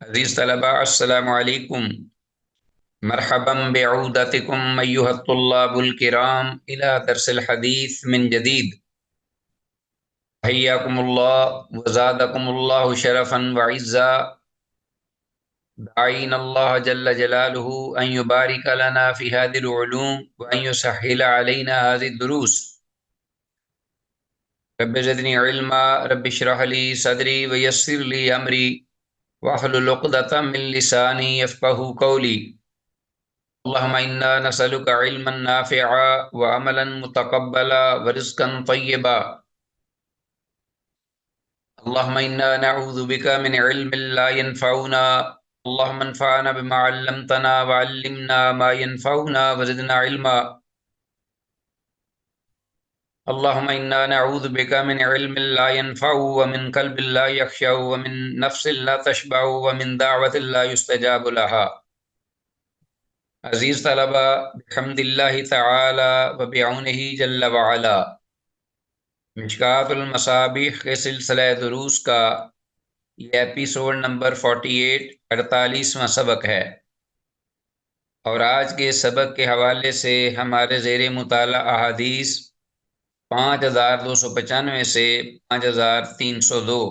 عزیز طلباء السلام علیکم، مرحبا بعودتکم ایها الطلاب الکرام الى درس الحدیث من جدید. حیاکم اللہ وزادکم اللہ شرفا وعزا. داعین اللہ جل جلالہ ان یبارک لنا فی هذه العلوم وان یسهل علینا هذه الدروس. رب زدنی علما، رب اشرح لی صدری ویسر لی امری واحلل عقدۃ من لسانی یفقهوا قولی. اللهم إنا نسألك علما نافعا وعملا متقبلا ورزقا طيبا. اللهم إنا نعوذ بك من علم لا ينفعنا. اللهم انفعنا بما علمتنا وعلمنا ما ينفعنا وزدنا علما. اللهم إنا نعوذ بك من علم لا ينفع ومن قلب لا يخشع ومن نفس لا تشبع ومن دعوة لا يستجاب لها. عزیز طلبہ، بحمد اللہ تعالی و بعونہ جل وعلا، مشکوٰۃ المصابیح کے سلسلہ دروس کا یہ ایپیسوڈ نمبر 48 48واں سبق ہے، اور آج کے سبق کے حوالے سے ہمارے زیر مطالعہ احادیث 5295 سے 5302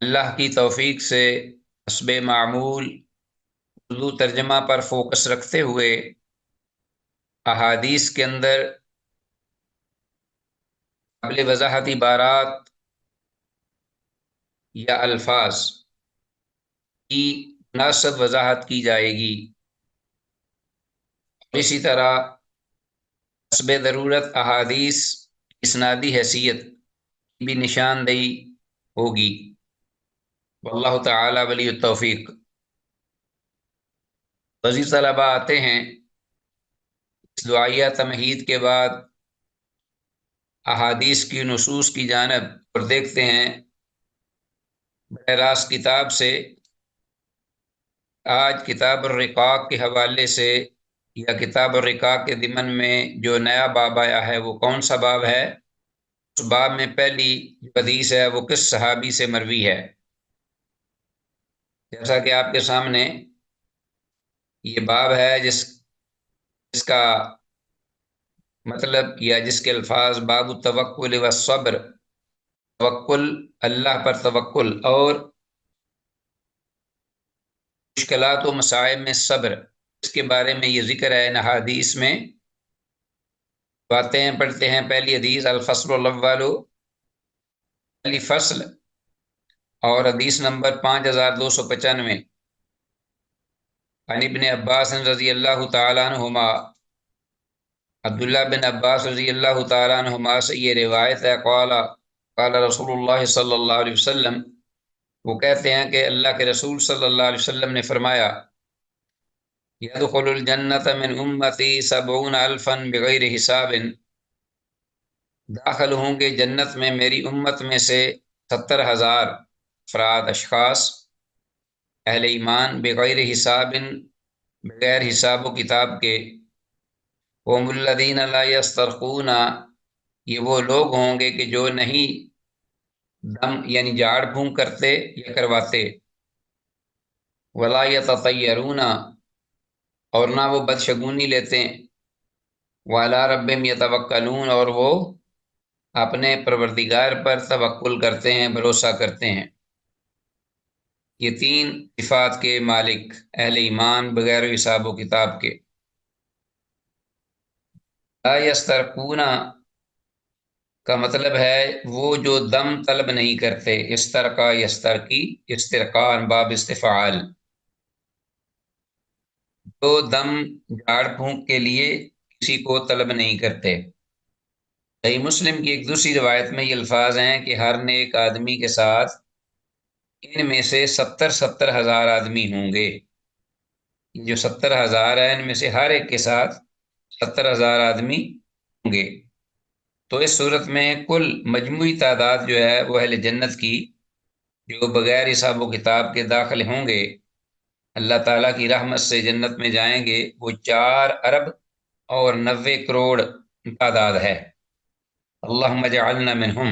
اللہ کی توفیق سے حسب معمول اردو ترجمہ پر فوکس رکھتے ہوئے احادیث کے اندر قابل وضاحت عبارات یا الفاظ کی مناسب وضاحت کی جائے گی، اور اسی طرح حسب ضرورت احادیث اسنادی حیثیت کی بھی نشاندہی ہوگی۔ واللہ تعالی ولی التوفیق۔ عزیز طلباء، آتے ہیں اس دعائیہ تمہید کے بعد احادیث کی نصوص کی جانب، اور دیکھتے ہیں براہ راست کتاب سے آج کتاب الرقاق کے حوالے سے، یا کتاب الرقاق کے ضمن میں جو نیا باب آیا ہے وہ کون سا باب ہے۔ اس باب میں پہلی جو حدیث ہے وہ کس صحابی سے مروی ہے؟ جیسا کہ آپ کے سامنے یہ باب ہے جس کا مطلب یا جس کے الفاظ باب التوکل والصبر، توکل، اللہ پر توکل اور مشکلات و مصائب میں صبر، اس کے بارے میں یہ ذکر ہے۔ ان حدیث میں باتیں پڑھتے ہیں۔ پہلی حدیث الفصل الاول، پہلی فصل، اور حدیث نمبر 5295، عن ابن عباس رضی اللہ تعالیٰ عنہما، عبداللہ بن عباس رضی اللہ تعالیٰ عنہما سے یہ روایت ہے، قال قال رسول اللہ صلی اللہ علیہ وسلم، وہ کہتے ہیں کہ اللہ کے رسول صلی اللہ علیہ وسلم نے فرمایا، یدخل الجنت من امتی 70,000 بغیر حساب، داخل ہوں گے جنت میں میری امت میں سے 70,000 افراد، اشخاص، اہل ایمان، بغیر حساب، بغیر حساب و کتاب کے۔ هم الذین لا یسترقون، یہ وہ لوگ ہوں گے کہ جو نہیں دم یعنی جھاڑ پھونک کرتے یا کرواتے، ولا یتطیرون، اور نہ وہ بدشگونی لیتے، وعلی ربہم یتوکلون، اور وہ اپنے پروردگار پر توکل کرتے ہیں، بھروسہ کرتے ہیں۔ یہ تین صفات کے مالک، اہل ایمان بغیر حساب و کتاب کے۔ لا یسترقون کا مطلب ہے وہ جو دم طلب نہیں کرتے، استرقا یسترقی، استرقان باب استفعال، جو دم جھاڑ پھونک کے لیے کسی کو طلب نہیں کرتے۔ صحیح مسلم کی ایک دوسری روایت میں یہ الفاظ ہیں کہ ہر نیک آدمی کے ساتھ ان میں سے 70,000 آدمی ہوں گے۔ یہ جو 70,000 ہے ان میں سے ہر ایک کے ساتھ 70,000 آدمی ہوں گے۔ تو اس صورت میں کل مجموعی تعداد جو ہے وہ اہل جنت کی، جو بغیر حساب و کتاب کے داخل ہوں گے، اللہ تعالیٰ کی رحمت سے جنت میں جائیں گے، وہ 4 ارب اور 90 کروڑ تعداد ہے۔ اللہم اجعلنا منہم،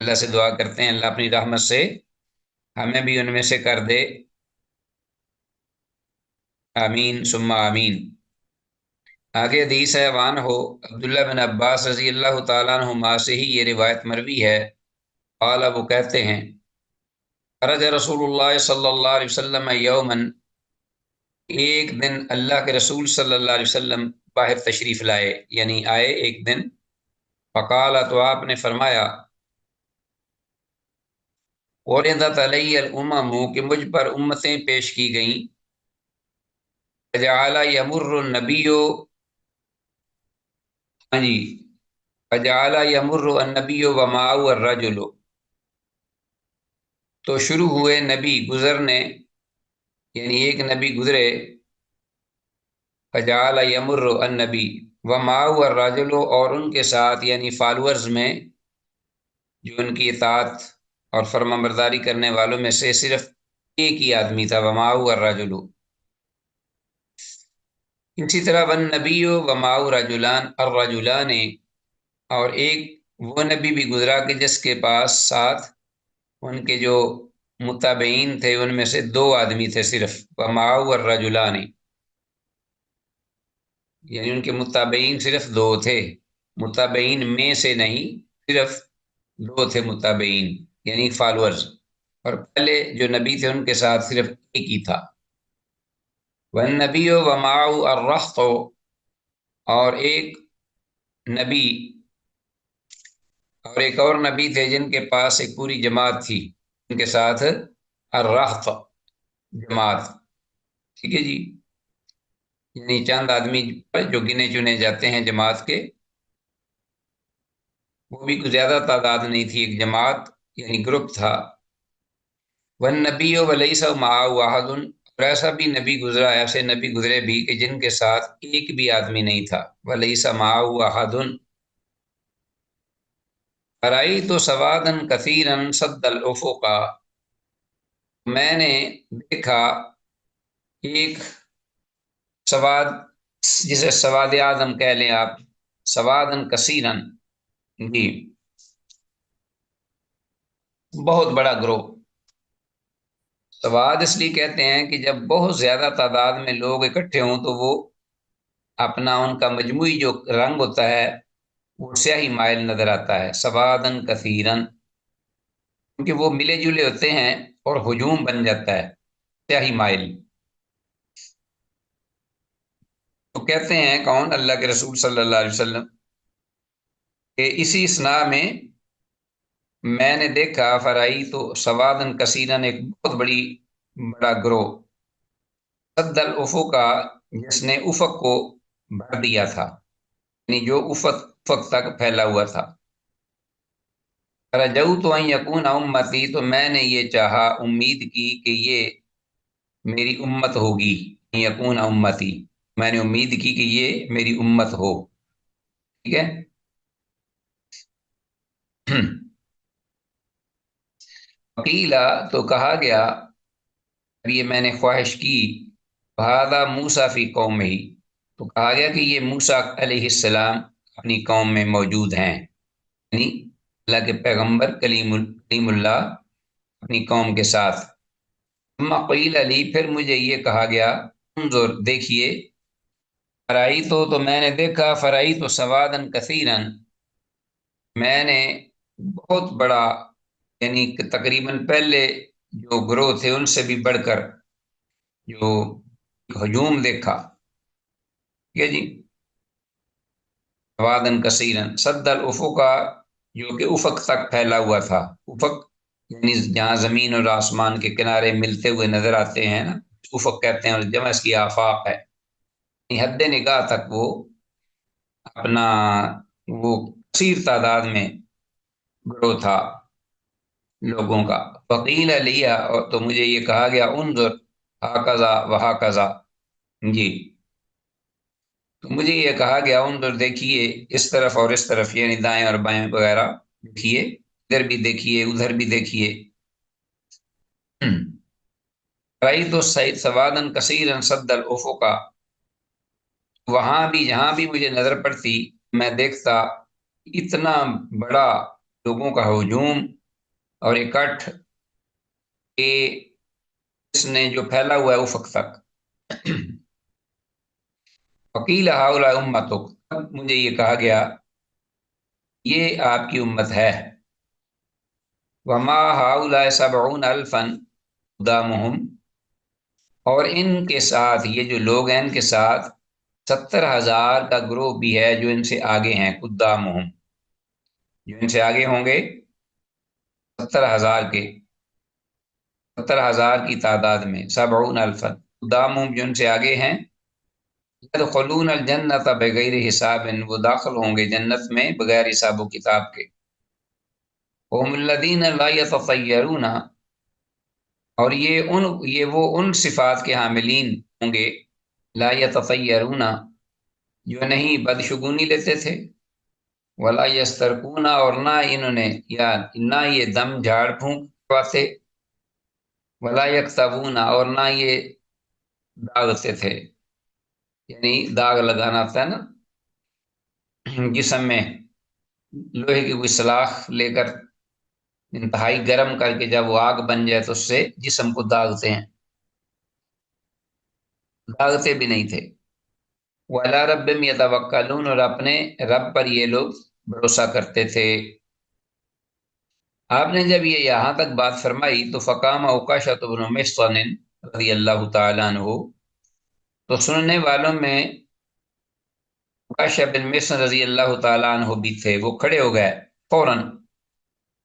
اللہ سے دعا کرتے ہیں اللہ اپنی رحمت سے ہمیں بھی ان میں سے کر دے، آمین ثم آمین۔ آگے حدیث ہے، وان ہو عبداللہ بن عباس رضی اللہ تعالیٰ عنہما سے ہی یہ روایت مروی ہے، قال وہ کہتے ہیں، خرج رسول اللہ صلی اللہ علیہ وسلم یومن، ایک دن اللہ کے رسول صلی اللہ علیہ وسلم باہر تشریف لائے، یعنی آئے ایک دن، فقال تو آپ نے فرمایا، عرضت علی الامم کہ مجھ پر امتیں پیش کی گئیں، فجعل یمر النبی، ہاں جی، فجعل یمر النبی ومعه الرجل، تو شروع ہوئے نبی گزرنے، یعنی ایک نبی گزرے، فجعل یمر النبی ومعه الرجل، اور ان کے ساتھ یعنی فالورز میں جو ان کی اطاعت اور فرما برداری کرنے والوں میں سے صرف ایک ہی آدمی تھا، ومعه الرجل۔ اسی طرح ون نبی ومعه رجلان الرجلان، اور ایک وہ نبی بھی گزرا کہ جس کے پاس ساتھ ان کے جو متابعین تھے ان میں سے دو آدمی تھے صرف، ومعه الرجلان، یعنی ان کے متابعین صرف دو تھے، متابعین میں سے نہیں، صرف دو تھے متابعین یعنی فالورز، اور پہلے جو نبی تھے ان کے ساتھ صرف ایک ہی تھا۔ والنبی ومعه الرهط، اور ایک نبی اور ایک اور نبی تھے جن کے پاس ایک پوری جماعت تھی، ان کے ساتھ الرهط جماعت، ٹھیک ہے جی، یعنی چند آدمی جو گنے چنے جاتے ہیں جماعت کے، وہ بھی کوئی زیادہ تعداد نہیں تھی، ایک جماعت یعنی گروپ تھا۔ والنبی ولیس معه احد، اور ایسا بھی نبی گزرا، ایسے نبی گزرے بھی کہ جن کے ساتھ ایک بھی آدمی نہیں تھا، ولیس معه احد، فرأیت سوادا کثیرا سد الافق، میں نے دیکھا ایک سواد، جسے سواد اعظم کہہ لیں آپ، سوادا کثیرا، جی، بہت بڑا گروہ۔ سواد اس لیے کہتے ہیں کہ جب بہت زیادہ تعداد میں لوگ اکٹھے ہوں تو وہ اپنا ان کا مجموعی جو رنگ ہوتا ہے وہ سیاہی مائل نظر آتا ہے، سوادن کثیرن، کیونکہ وہ ملے جلے ہوتے ہیں اور ہجوم بن جاتا ہے سیاہی مائل۔ تو کہتے ہیں کون؟ اللہ کے رسول صلی اللہ علیہ وسلم، کہ اسی اسنا میں نے دیکھا، فرائی تو سوادن کثیرن، ایک بہت بڑا گروہ، سد الافق کا، جس نے افق کو بھر دیا تھا، یعنی جو افق تک پھیلا ہوا تھا۔ رجوت ان یکون امتی، تو میں نے یہ چاہا، امید کی کہ یہ میری امت ہوگی، یکون امتی، میں نے امید کی کہ یہ میری امت ہو، ٹھیک ہے۔ وکیلا، تو کہا گیا، یہ میں نے خواہش کی، بھادا موسیٰ فی قوم ہی، تو کہا گیا کہ یہ موسیٰ علیہ السلام اپنی قوم میں موجود ہیں، یعنی اللہ کے پیغمبر کلیم اللہ اپنی قوم کے ساتھ۔ ثم قیل علی، پھر مجھے یہ کہا گیا، انظر، دیکھیے، فرائی تو میں نے دیکھا، فرائی تو سوادن کثیرن، میں نے بہت بڑا، یعنی کہ تقریباً پہلے جو گروہ تھے ان سے بھی بڑھ کر جو ہجوم دیکھا، ٹھیک ہے جی، سوادن کثیرن سد الافق کا، جو کہ افق تک پھیلا ہوا تھا، افق یعنی جہاں زمین اور آسمان کے کنارے ملتے ہوئے نظر آتے ہیں نا، افق کہتے ہیں، اور جمع اس کی آفاق ہے، حد نگاہ تک وہ اپنا وہ کثیر تعداد میں گروہ تھا لوگوں کا۔ وکیل علیہ، اور تو مجھے یہ کہا گیا، انظر ہاکذا وہاکذا، جی، تو مجھے یہ کہا گیا، انظر، دیکھیے، اس طرف اور اس طرف، یعنی دائیں اور بائیں وغیرہ دیکھیے، ادھر بھی دیکھیے ادھر بھی دیکھیے۔ رأیت تو سوادن کثیرا سد الافق، وہاں بھی جہاں بھی مجھے نظر پڑتی میں دیکھتا اتنا بڑا لوگوں کا ہجوم اور اکٹھ، کہ اس نے جو پھیلا ہوا ہے افق تک۔ وکیل ہؤلاء امتک، اب مجھے یہ کہا گیا یہ آپ کی امت ہے۔ وما ہؤلاء سبعون الفا قدامہم، اور ان کے ساتھ یہ جو لوگ ہیں ان کے ساتھ 70,000 کا گروہ بھی ہے جو ان سے آگے ہیں، قدامہم جو ان سے آگے ہوں گے، 70,000 کے، 70,000 کی تعداد میں، 70 الفا قدامہم جو ان سے آگے ہیں، يدخلون الجنت بغیر حساب، وہ داخل ہوں گے جنت میں بغیر حساب و کتاب کے۔ وهم الذین لا يتطیرون، اور یہ وہ ان صفات کے حاملین ہوں گے، لا یتطیرون جو نہیں بدشگونی لیتے تھے، ولا یسترقون اور نہ انہوں نے یا نہ یہ دم جھاڑ پھونک کرواتے، ولا یکتبون اور نہ یہ داغتے تھے، یعنی داغ لگانا آتا ہے نا جسم میں، لوہے کی کوئی سلاخ لے کر انتہائی گرم کر کے جب وہ آگ بن جائے تو اس سے جسم کو داغتے ہیں، داغتے بھی نہیں تھے۔ وَعَلَىٰ رَبِّهِمْ يَتَوَكَّلُونَ اور اپنے رب پر یہ لوگ بھروسہ کرتے تھے۔ آپ نے جب یہ یہاں تک بات فرمائی تو فقام عکاشۃ بن محصن رضی اللہ تعالیٰ عنہ، تو سننے والوں میں عکاشہ بن محصن رضی اللہ تعالیٰ عنہ بھی تھے، وہ کھڑے ہو گئے فوراً،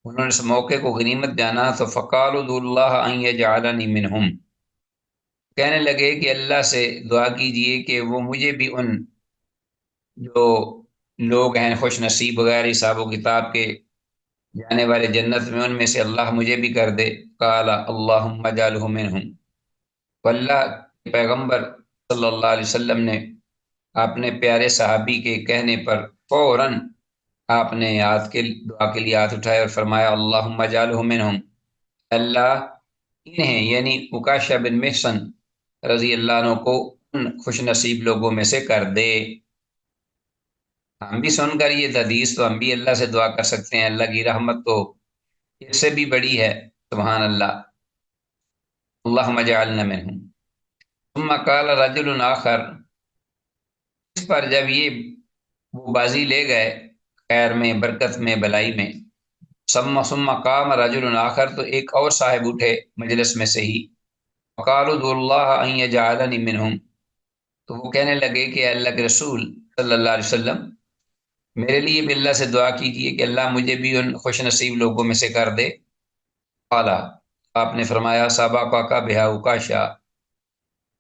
انہوں نے اس موقع کو غنیمت جانا، تو فقالوا ادعوا اللہ ان یجعلنی منہم، کہنے لگے کہ اللہ سے دعا کیجئے کہ وہ مجھے بھی ان جو لوگ ہیں خوش نصیب بغیر حساب و کتاب کے جانے والے جنت میں، ان میں سے اللہ مجھے بھی کر دے۔ قال اللہم اجعلہ منہم، تو اللہ کے پیغمبر صلی اللہ علیہ وسلم نے اپنے پیارے صحابی کے کہنے پر فوراً آپ نے دعا کے لیے ہاتھ اٹھائے اور فرمایا اللہم اجعلہ منہم، اللہ انہیں یعنی عکاشہ بن محصن رضی اللہ عنہ کو ان خوش نصیب لوگوں میں سے کر دے۔ ہم بھی سن کر یہ حدیث تو ہم بھی اللہ سے دعا کر سکتے ہیں، اللہ کی رحمت تو اس سے بھی بڑی ہے، سبحان اللہ، اللہم اجعلنا منہم۔ ثم قال رجل آخر، اس پر جب یہ وہ بازی لے گئے خیر میں، برکت میں، بلائی میں، ثم قام رجل آخر، تو ایک اور صاحب اٹھے مجلس میں سے ہی، وقالوا ادعوا اللہ ان یجعلنی منہم، تو وہ کہنے لگے کہ اللہ کے رسول صلی اللہ علیہ وسلم میرے لیے بھی اللہ سے دعا کیجیے کہ اللہ مجھے بھی ان خوش نصیب لوگوں میں سے کر دے۔ قال، آپ نے فرمایا سابقہ کا بہا عکاشہ،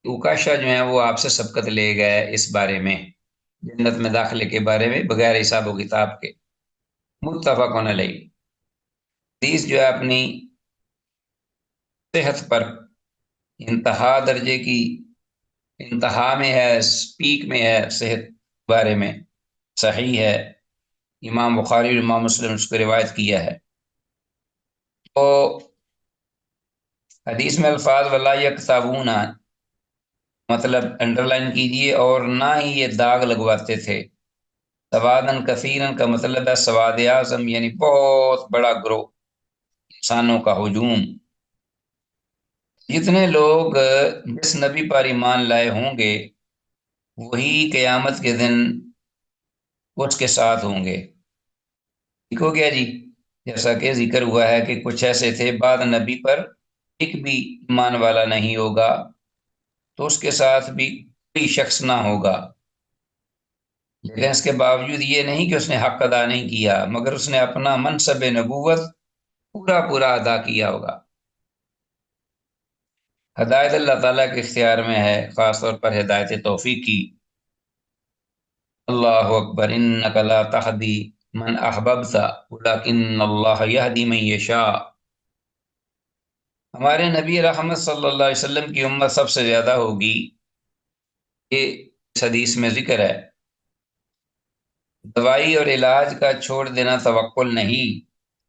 عکاشہ جو ہیں وہ آپ سے سبقت لے گئے اس بارے میں، جنت میں داخلے کے بارے میں بغیر حساب و کتاب کے۔ متفق علیہ، حدیث جو ہے اپنی صحت پر انتہا درجے کی، انتہا میں ہے، پیک میں ہے صحت بارے میں، صحیح ہے، امام بخاری اور امام مسلم اس کو روایت کیا ہے۔ تو حدیث میں الفاظ ولا یکتبون، مطلب انڈر لائن کیجیے، اور نہ ہی یہ داغ لگواتے تھے۔ سوادن کثیرن کا مطلب ہے سواد اعظم، یعنی بہت بڑا گروہ، انسانوں کا ہجوم، جتنے لوگ جس نبی پر ایمان لائے ہوں گے وہی قیامت کے دن اس کے ساتھ ہوں گے۔ ٹھیک ہو گیا جی، جیسا کہ ذکر ہوا ہے کہ کچھ ایسے تھے بعد نبی پر ایک بھی ایمان والا نہیں ہوگا تو اس کے ساتھ بھی کوئی شخص نہ ہوگا، لیکن اس کے باوجود یہ نہیں کہ اس نے حق ادا نہیں کیا، مگر اس نے اپنا منصب نبوت پورا پورا ادا کیا ہوگا۔ ہدایت اللہ تعالیٰ کے اختیار میں ہے، خاص طور پر ہدایت توفیق کی۔ اللہ اکبر، انک لا تہدی من احببت ولکن اللہ یہدی من یشاء۔ ہمارے نبی رحمت صلی اللہ علیہ وسلم کی امت سب سے زیادہ ہوگی، یہ اس حدیث میں ذکر ہے۔ دوائی اور علاج کا چھوڑ دینا توکل نہیں،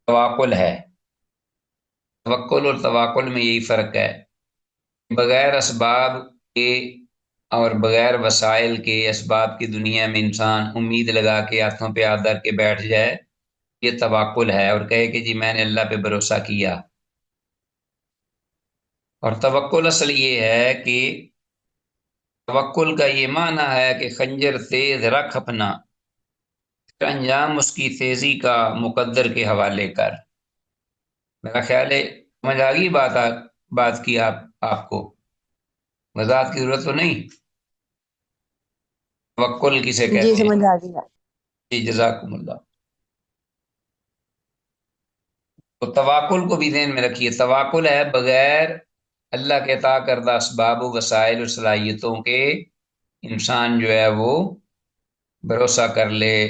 تواکل ہے۔ توکل اور تواکل میں یہی فرق ہے، بغیر اسباب کے اور بغیر وسائل کے، اسباب کی دنیا میں انسان امید لگا کے ہاتھوں پہ ہاتھ دھر کے بیٹھ جائے، یہ تواکل ہے، اور کہے کہ جی میں نے اللہ پہ بھروسہ کیا۔ اور توکل اصل یہ ہے کہ توکل کا یہ معنی ہے کہ خنجر تیز رکھ اپنا، پھر انجام اس کی تیزی کا مقدر کے حوالے کر۔ میرا خیال ہے سمجھ آ گئی بات کی آپ کو وضاحت کی ضرورت تو نہیں؟ توکل کسے جی کہتے ہیں؟ سمجھ آ گیا۔ جی جزاکم اللہ۔ تو توکل کو بھی ذہن میں رکھیے، توکل ہے بغیر اللہ کے عطا کردہ اسباب و وسائل اور صلاحیتوں کے انسان جو ہے وہ بھروسہ کر لے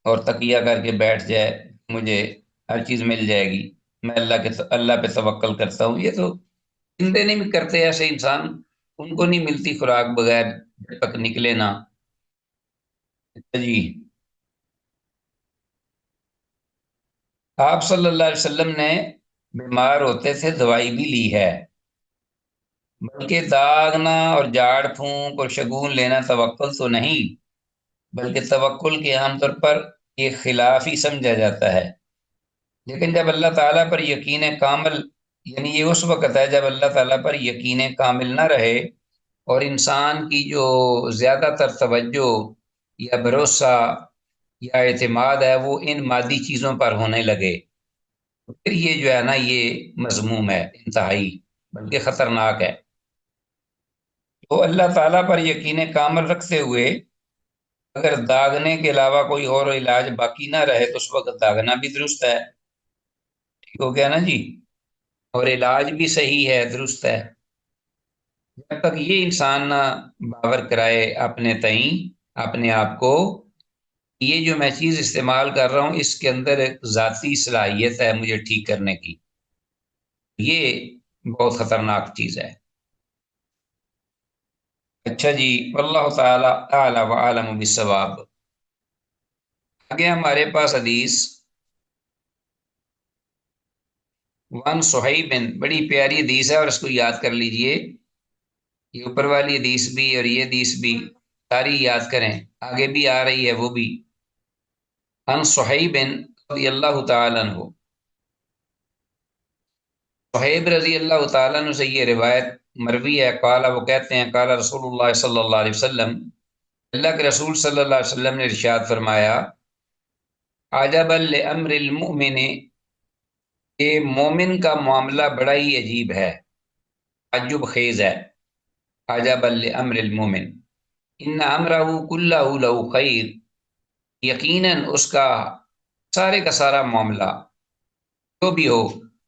اور تقیہ کر کے بیٹھ جائے، مجھے ہر چیز مل جائے گی، میں اللہ پہ توکل کرتا ہوں۔ یہ تو زندے نہیں کرتے ایسے انسان، ان کو نہیں ملتی خوراک بغیر جب تک نکلے نا۔ جی، آپ صلی اللہ علیہ وسلم نے بیمار ہوتے تھے دوائی بھی لی ہے، بلکہ داغنا اور جھاڑ پھونک اور شگون لینا توکل تو نہیں، بلکہ توکل کے عام طور پر یہ خلاف ہی سمجھا جاتا ہے۔ لیکن جب اللہ تعالیٰ پر یقین کامل، یعنی یہ اس وقت ہے جب اللہ تعالیٰ پر یقین کامل نہ رہے اور انسان کی جو زیادہ تر توجہ یا بھروسہ یا اعتماد ہے وہ ان مادی چیزوں پر ہونے لگے، تو پھر یہ جو ہے نا یہ مذموم ہے انتہائی، بلکہ خطرناک ہے۔ تو اللہ تعالیٰ پر یقین کامل رکھتے ہوئے اگر داغنے کے علاوہ کوئی اور علاج باقی نہ رہے تو اس وقت داغنا بھی درست ہے، ٹھیک ہو گیا نا جی، اور علاج بھی صحیح ہے، درست ہے۔ جب تک یہ انسان نہ باور کرائے اپنے تئیں اپنے آپ کو، یہ جو میں چیز استعمال کر رہا ہوں اس کے اندر ایک ذاتی صلاحیت ہے مجھے ٹھیک کرنے کی، یہ بہت خطرناک چیز ہے۔ اچھا جی، واللہ تعالی اعلی و عالم بالصواب۔ آگے ہمارے پاس حدیث وان صہیب، بڑی پیاری حدیث ہے اور اس کو یاد کر لیجئے، یہ اوپر والی حدیث بھی اور یہ حدیث بھی ساری یاد کریں، آگے بھی آ رہی ہے وہ بھی۔ ان صہیب رضی اللہ تعالیٰ عنہ، صہیب رضی اللہ تعالیٰ عنہ سے یہ روایت مروی ہے، قال وہ کہتے ہیں قال رسول اللہ صلی اللہ علیہ وسلم، اللہ کے رسول صلی اللہ علیہ وسلم نے ارشاد فرمایا، عجبا لامر المؤمن، کہ مومن کا معاملہ بڑا ہی عجیب ہے، تعجب خیز ہے، عجبا لامر المؤمن، ان امرہ کلہ لہ خیر، یقیناً اس کا سارے کا سارا معاملہ جو بھی ہو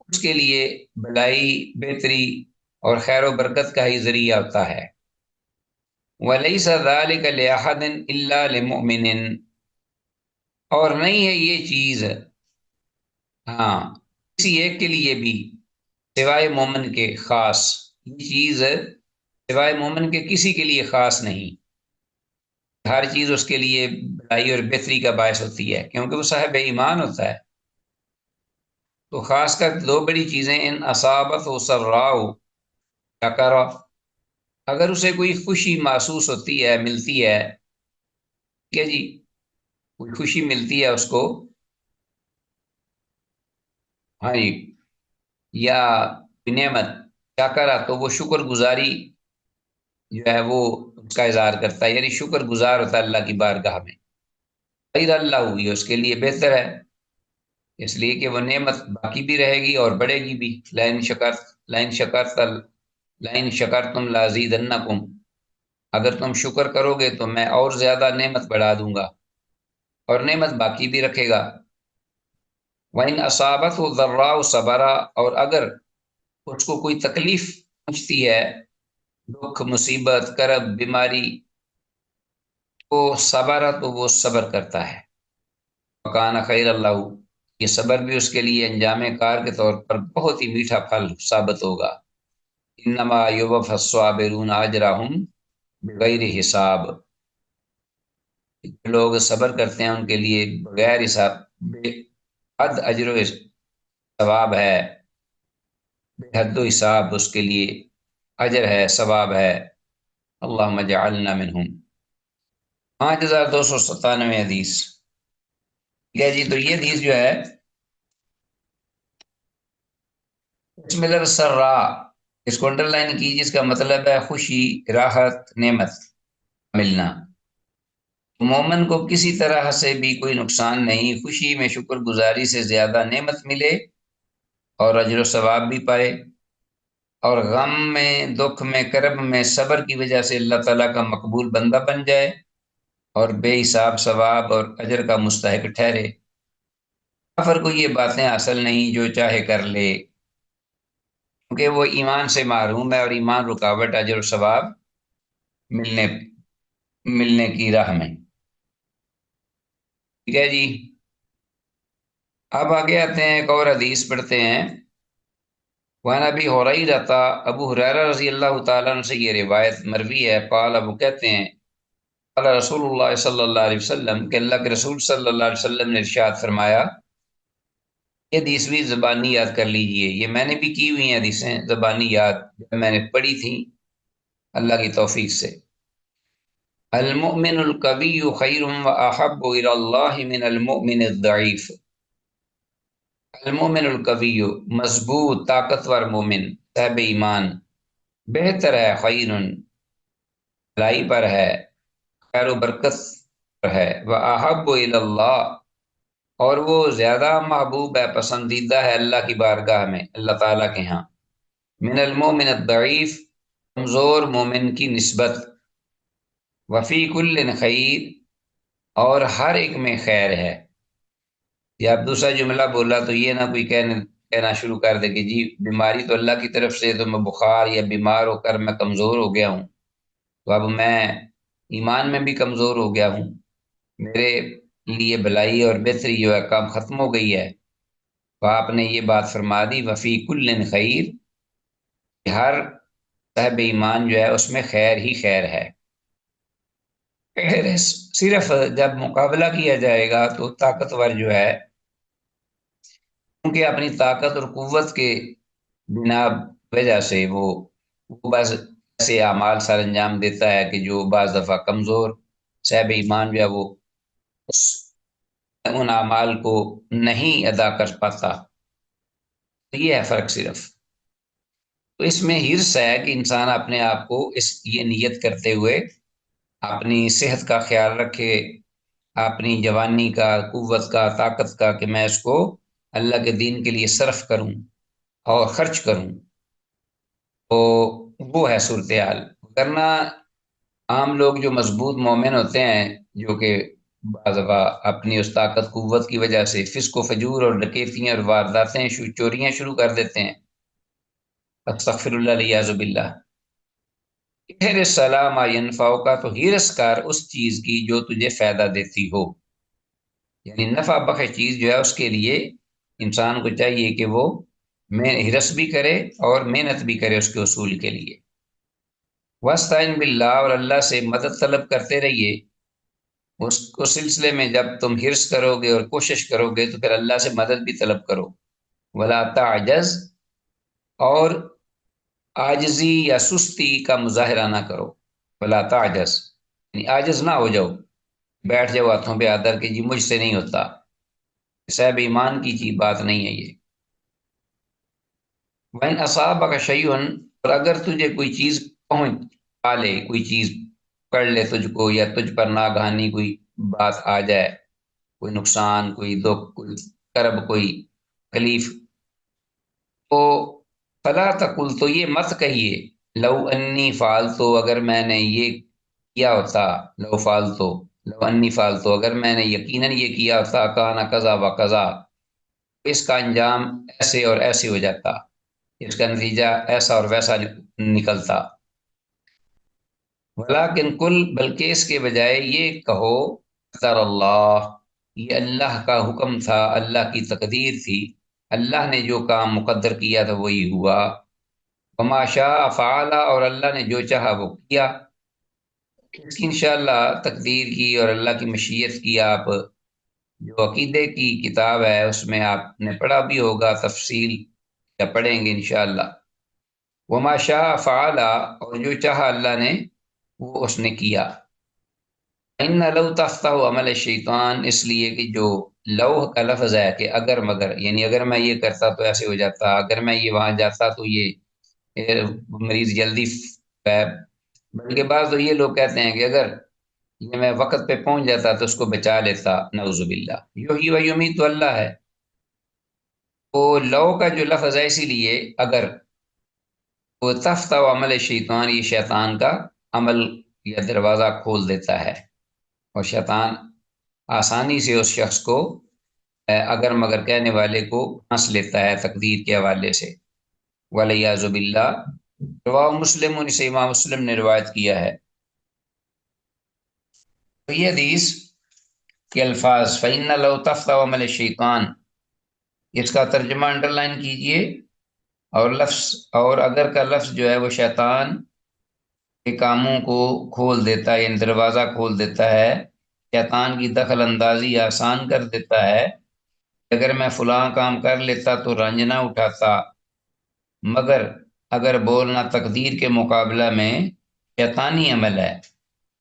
اس کے لیے بھلائی، بہتری اور خیر و برکت کا ہی ذریعہ ہوتا ہے۔ وَلَيْسَ ذَلِكَ لِأَحَدٍ إِلَّا لِمُؤْمِنٍ، اور نہیں ہے یہ چیز ہاں کسی ایک کے لیے بھی سوائے مومن کے خاص، یہ چیز سوائے مومن کے کسی کے لیے خاص نہیں، ہر چیز اس کے لیے بھلائی اور بہتری کا باعث ہوتی ہے کیونکہ وہ صاحب ایمان ہوتا ہے۔ تو خاص کر دو بڑی چیزیں، ان اصابت و سراء شکر، اگر اسے کوئی خوشی محسوس ہوتی ہے، ملتی ہے، ٹھیک ہے جی، کوئی خوشی ملتی ہے اس کو، ہاں جی، یا نعمت شاکرہ، تو وہ شکر گزاری جو ہے وہ اس کا اظہار کرتا ہے، یعنی شکر گزار ہوتا ہے اللہ کی بارگاہ میں، خیر اللہ ہوئی اس کے لیے بہتر ہے، اس لیے کہ وہ نعمت باقی بھی رہے گی اور بڑھے گی بھی۔ لئن شکرتم لازیدنکم، اگر تم شکر کرو گے تو میں اور زیادہ نعمت بڑھا دوں گا، اور نعمت باقی بھی رکھے گا۔ وَإِنْ أَصَابَتْهُ ضَرَّاءُ صَبَرَ، اور اگر اس کو کوئی تکلیف پہنچتی ہے، دکھ، مصیبت، کرب، بیماری، تو صبر، تو وہ صبر کرتا ہے، وَكَانَ خَيْرَ اللَّهُ، یہ صبر بھی اس کے لیے انجام کار کے طور پر بہت ہی میٹھا پھل ثابت ہوگا۔ انما یوفی الصابرون اجرہم بغیر حساب، لوگ صبر کرتے ہیں ان کے لیے بغیر حساب، بے حد اجر و ثواب ہے، بے حد و حساب اس کے لیے اجر ہے، ثواب ہے۔ اللہم اجعلنا منہم۔ 5297 حدیث، ٹھیک ہے جی، تو یہ حدیث جو ہے اس میں لفظ سرا، اس کو انڈر لائن کی، جس کا مطلب ہے خوشی، راحت، نعمت ملنا۔ مومن کو کسی طرح سے بھی کوئی نقصان نہیں، خوشی میں شکر گزاری سے زیادہ نعمت ملے اور اجر و ثواب بھی پائے، اور غم میں، دکھ میں، کرب میں صبر کی وجہ سے اللہ تعالیٰ کا مقبول بندہ بن جائے اور بے حساب ثواب اور اجر کا مستحق ٹھہرے۔ کافر کو یہ باتیں حاصل نہیں، جو چاہے کر لے، کیونکہ وہ ایمان سے محروم ہے، اور ایمان رکاوٹ اجر و ثواب ملنے ملنے کی راہ میں۔ ٹھیک ہے جی، اب آگے آتے ہیں، ایک اور حدیث پڑھتے ہیں۔ وہاں ابی ہریرہ، ابو ہریرہ رضی اللہ تعالیٰ عنہ سے یہ روایت مروی ہے، قال، ابو کہتے ہیں، قال رسول اللہ صلی اللہ علیہ وسلم، کہ اللہ کے رسول صلی اللہ علیہ وسلم نے ارشاد فرمایا۔ یہ حدیث بھی زبانی یاد کر لیجئے، یہ میں نے بھی کی ہوئی ہیں حدیثیں زبانی یاد، جب میں نے پڑھی تھی اللہ کی توفیق سے۔ المؤمن القوی خیر واحب الی اللہ من المؤمن الضعیف۔ المؤمن القوی، مضبوط طاقتور مومن، صاحب ایمان، بہتر ہے، خیر، بھلائی پر ہے، خیر و برکت پر ہے، واحب الی اللہ، اور وہ زیادہ محبوب ہے، پسندیدہ ہے اللہ کی بارگاہ میں، اللہ تعالیٰ کے ہاں، من المؤمن الضعیف، کمزور مومن کی نسبت، وفی کل خیر، اور ہر ایک میں خیر ہے۔ یا آپ دوسرا جملہ بولا تو یہ نہ کوئی کہنا شروع کر دے کہ جی بیماری تو اللہ کی طرف سے، تو میں بخار یا بیمار ہو کر میں کمزور ہو گیا ہوں، تو اب میں ایمان میں بھی کمزور ہو گیا ہوں، میرے لیے بھلائی اور بہتری جو ہے کام ختم ہو گئی ہے۔ تو آپ نے یہ بات فرما دی، وفی کل خیر، کہ ہر صاحب ایمان جو ہے اس میں خیر ہی خیر ہے۔ صرف جب مقابلہ کیا جائے گا تو طاقتور جو ہے، کیونکہ اپنی طاقت اور قوت کے بنا وجہ سے وہ بس ایسے اعمال سر انجام دیتا ہے کہ جو بعض دفعہ کمزور صاحب ایمان جو ہے وہ اس ان اعمال کو نہیں ادا کر پاتا۔ تو یہ ہے فرق صرف۔ تو اس میں حرص ہے کہ انسان اپنے آپ کو یہ نیت کرتے ہوئے اپنی صحت کا خیال رکھے، اپنی جوانی کا، قوت کا، طاقت کا، کہ میں اس کو اللہ کے دین کے لیے صرف کروں اور خرچ کروں، تو وہ ہے صورتحال۔ ورنہ عام لوگ جو مضبوط مومن ہوتے ہیں، جو کہ بعض دفعہ اپنی اس طاقت قوت کی وجہ سے فسق و فجور اور ڈکیتیاں اور وارداتیں، چوریاں شروع کر دیتے ہیں، استغفر اللہ الیاذ باللہ۔ احرص سلام ینفعو کا، تو حرص کر اس چیز کی جو تجھے فائدہ دیتی ہو، یعنی نفع بخش چیز جو ہے اس کے لیے انسان کو چاہیے کہ وہ حرص بھی کرے اور محنت بھی کرے اس کے اصول کے لیے۔ واستعن باللہ، اور اللہ سے مدد طلب کرتے رہیے اس سلسلے میں، جب تم حرص کرو گے اور کوشش کرو گے تو پھر اللہ سے مدد بھی طلب کرو۔ ولا تعجز، اور عاجزی یا سستی کا مظاہرہ نہ کرو۔ ولا تعجز، یعنی عاجز نہ ہو جاؤ، بیٹھ جاؤ ہاتھوں پہ آدر کہ جی مجھ سے نہیں ہوتا، صاحب ایمان کی چیز بات نہیں ہے یہ۔ وَإِنْ أَصَابَكَ شَيْءٌ، اور اگر تجھے کوئی چیز پہنچ آ لے، کوئی چیز پڑھ لے تجھ کو، یا تجھ پر ناگہانی کوئی بات آ جائے، کوئی نقصان، کوئی دکھ، کوئی کرب، کوئی تکلیف، تو فلا تقل، تو یہ مت کہیے، لو انی فعلت، اگر میں نے یہ کیا ہوتا، لو فعلت، لو انی فعلت، اگر میں نے یقیناً یہ کیا ہوتا، کانا کذا و کذا، اس کا انجام ایسے اور ایسے ہو جاتا، اس کا نتیجہ ایسا اور ویسا نکلتا۔ ولیکن کل، بلکہ اس کے بجائے یہ کہو، قدر اللہ، یہ اللہ کا حکم تھا، اللہ کی تقدیر تھی، اللہ نے جو کام مقدر کیا تھا وہی ہوا۔ وما شاء فعل، اور اللہ نے جو چاہا وہ کیا۔ اس کی انشاءاللہ تقدیر کی اور اللہ کی مشیت کی، آپ جو عقیدے کی کتاب ہے اس میں آپ نے پڑھا بھی ہوگا، تفصیل یا پڑھیں گے انشاءاللہ۔ وما شاء فعل، اور جو چاہا اللہ نے وہ اس نے کیا۔ ان لو تفتح عمل الشیطان، اس لیے کہ جو لوح کا لفظ ہے کہ اگر مگر، یعنی اگر میں یہ کرتا تو ایسے ہو جاتا، اگر میں یہ وہاں جاتا تو یہ مریض جلدی بلکہ بعض تو یہ لوگ کہتے ہیں کہ اگر یہ میں وقت پہ پہنچ جاتا تو اس کو بچا لیتا، نعوذ باللہ۔ یحیی و یمیت تو اللہ ہے۔ تو لو کا جو لفظ ہے اسی لیے اگر وہ تفتح و عمل شیطان، یہ شیطان کا عمل یا دروازہ کھول دیتا ہے، اور شیطان آسانی سے اس شخص کو اگر مگر کہنے والے کو پھنس لیتا ہے تقدیر کے حوالے سے، ولیعذ باللہ۔ رواہ مسلم، اسے امام مسلم نے روایت کیا ہے۔ تو یہ حدیث کے الفاظ فَإِنَّ لَوْ تَفْتَحُ عَمَلَ الشَّيْطَانِ، اس کا ترجمہ انڈر لائن کیجئے، اور لفظ اور اگر کا لفظ جو ہے وہ شیطان کے کاموں کو کھول دیتا ہے، یعنی دروازہ کھول دیتا ہے، شیطان کی دخل اندازی آسان کر دیتا ہے۔ اگر میں فلاں کام کر لیتا تو رنج نہ اٹھاتا، مگر اگر بولنا تقدیر کے مقابلہ میں شیطانی عمل ہے،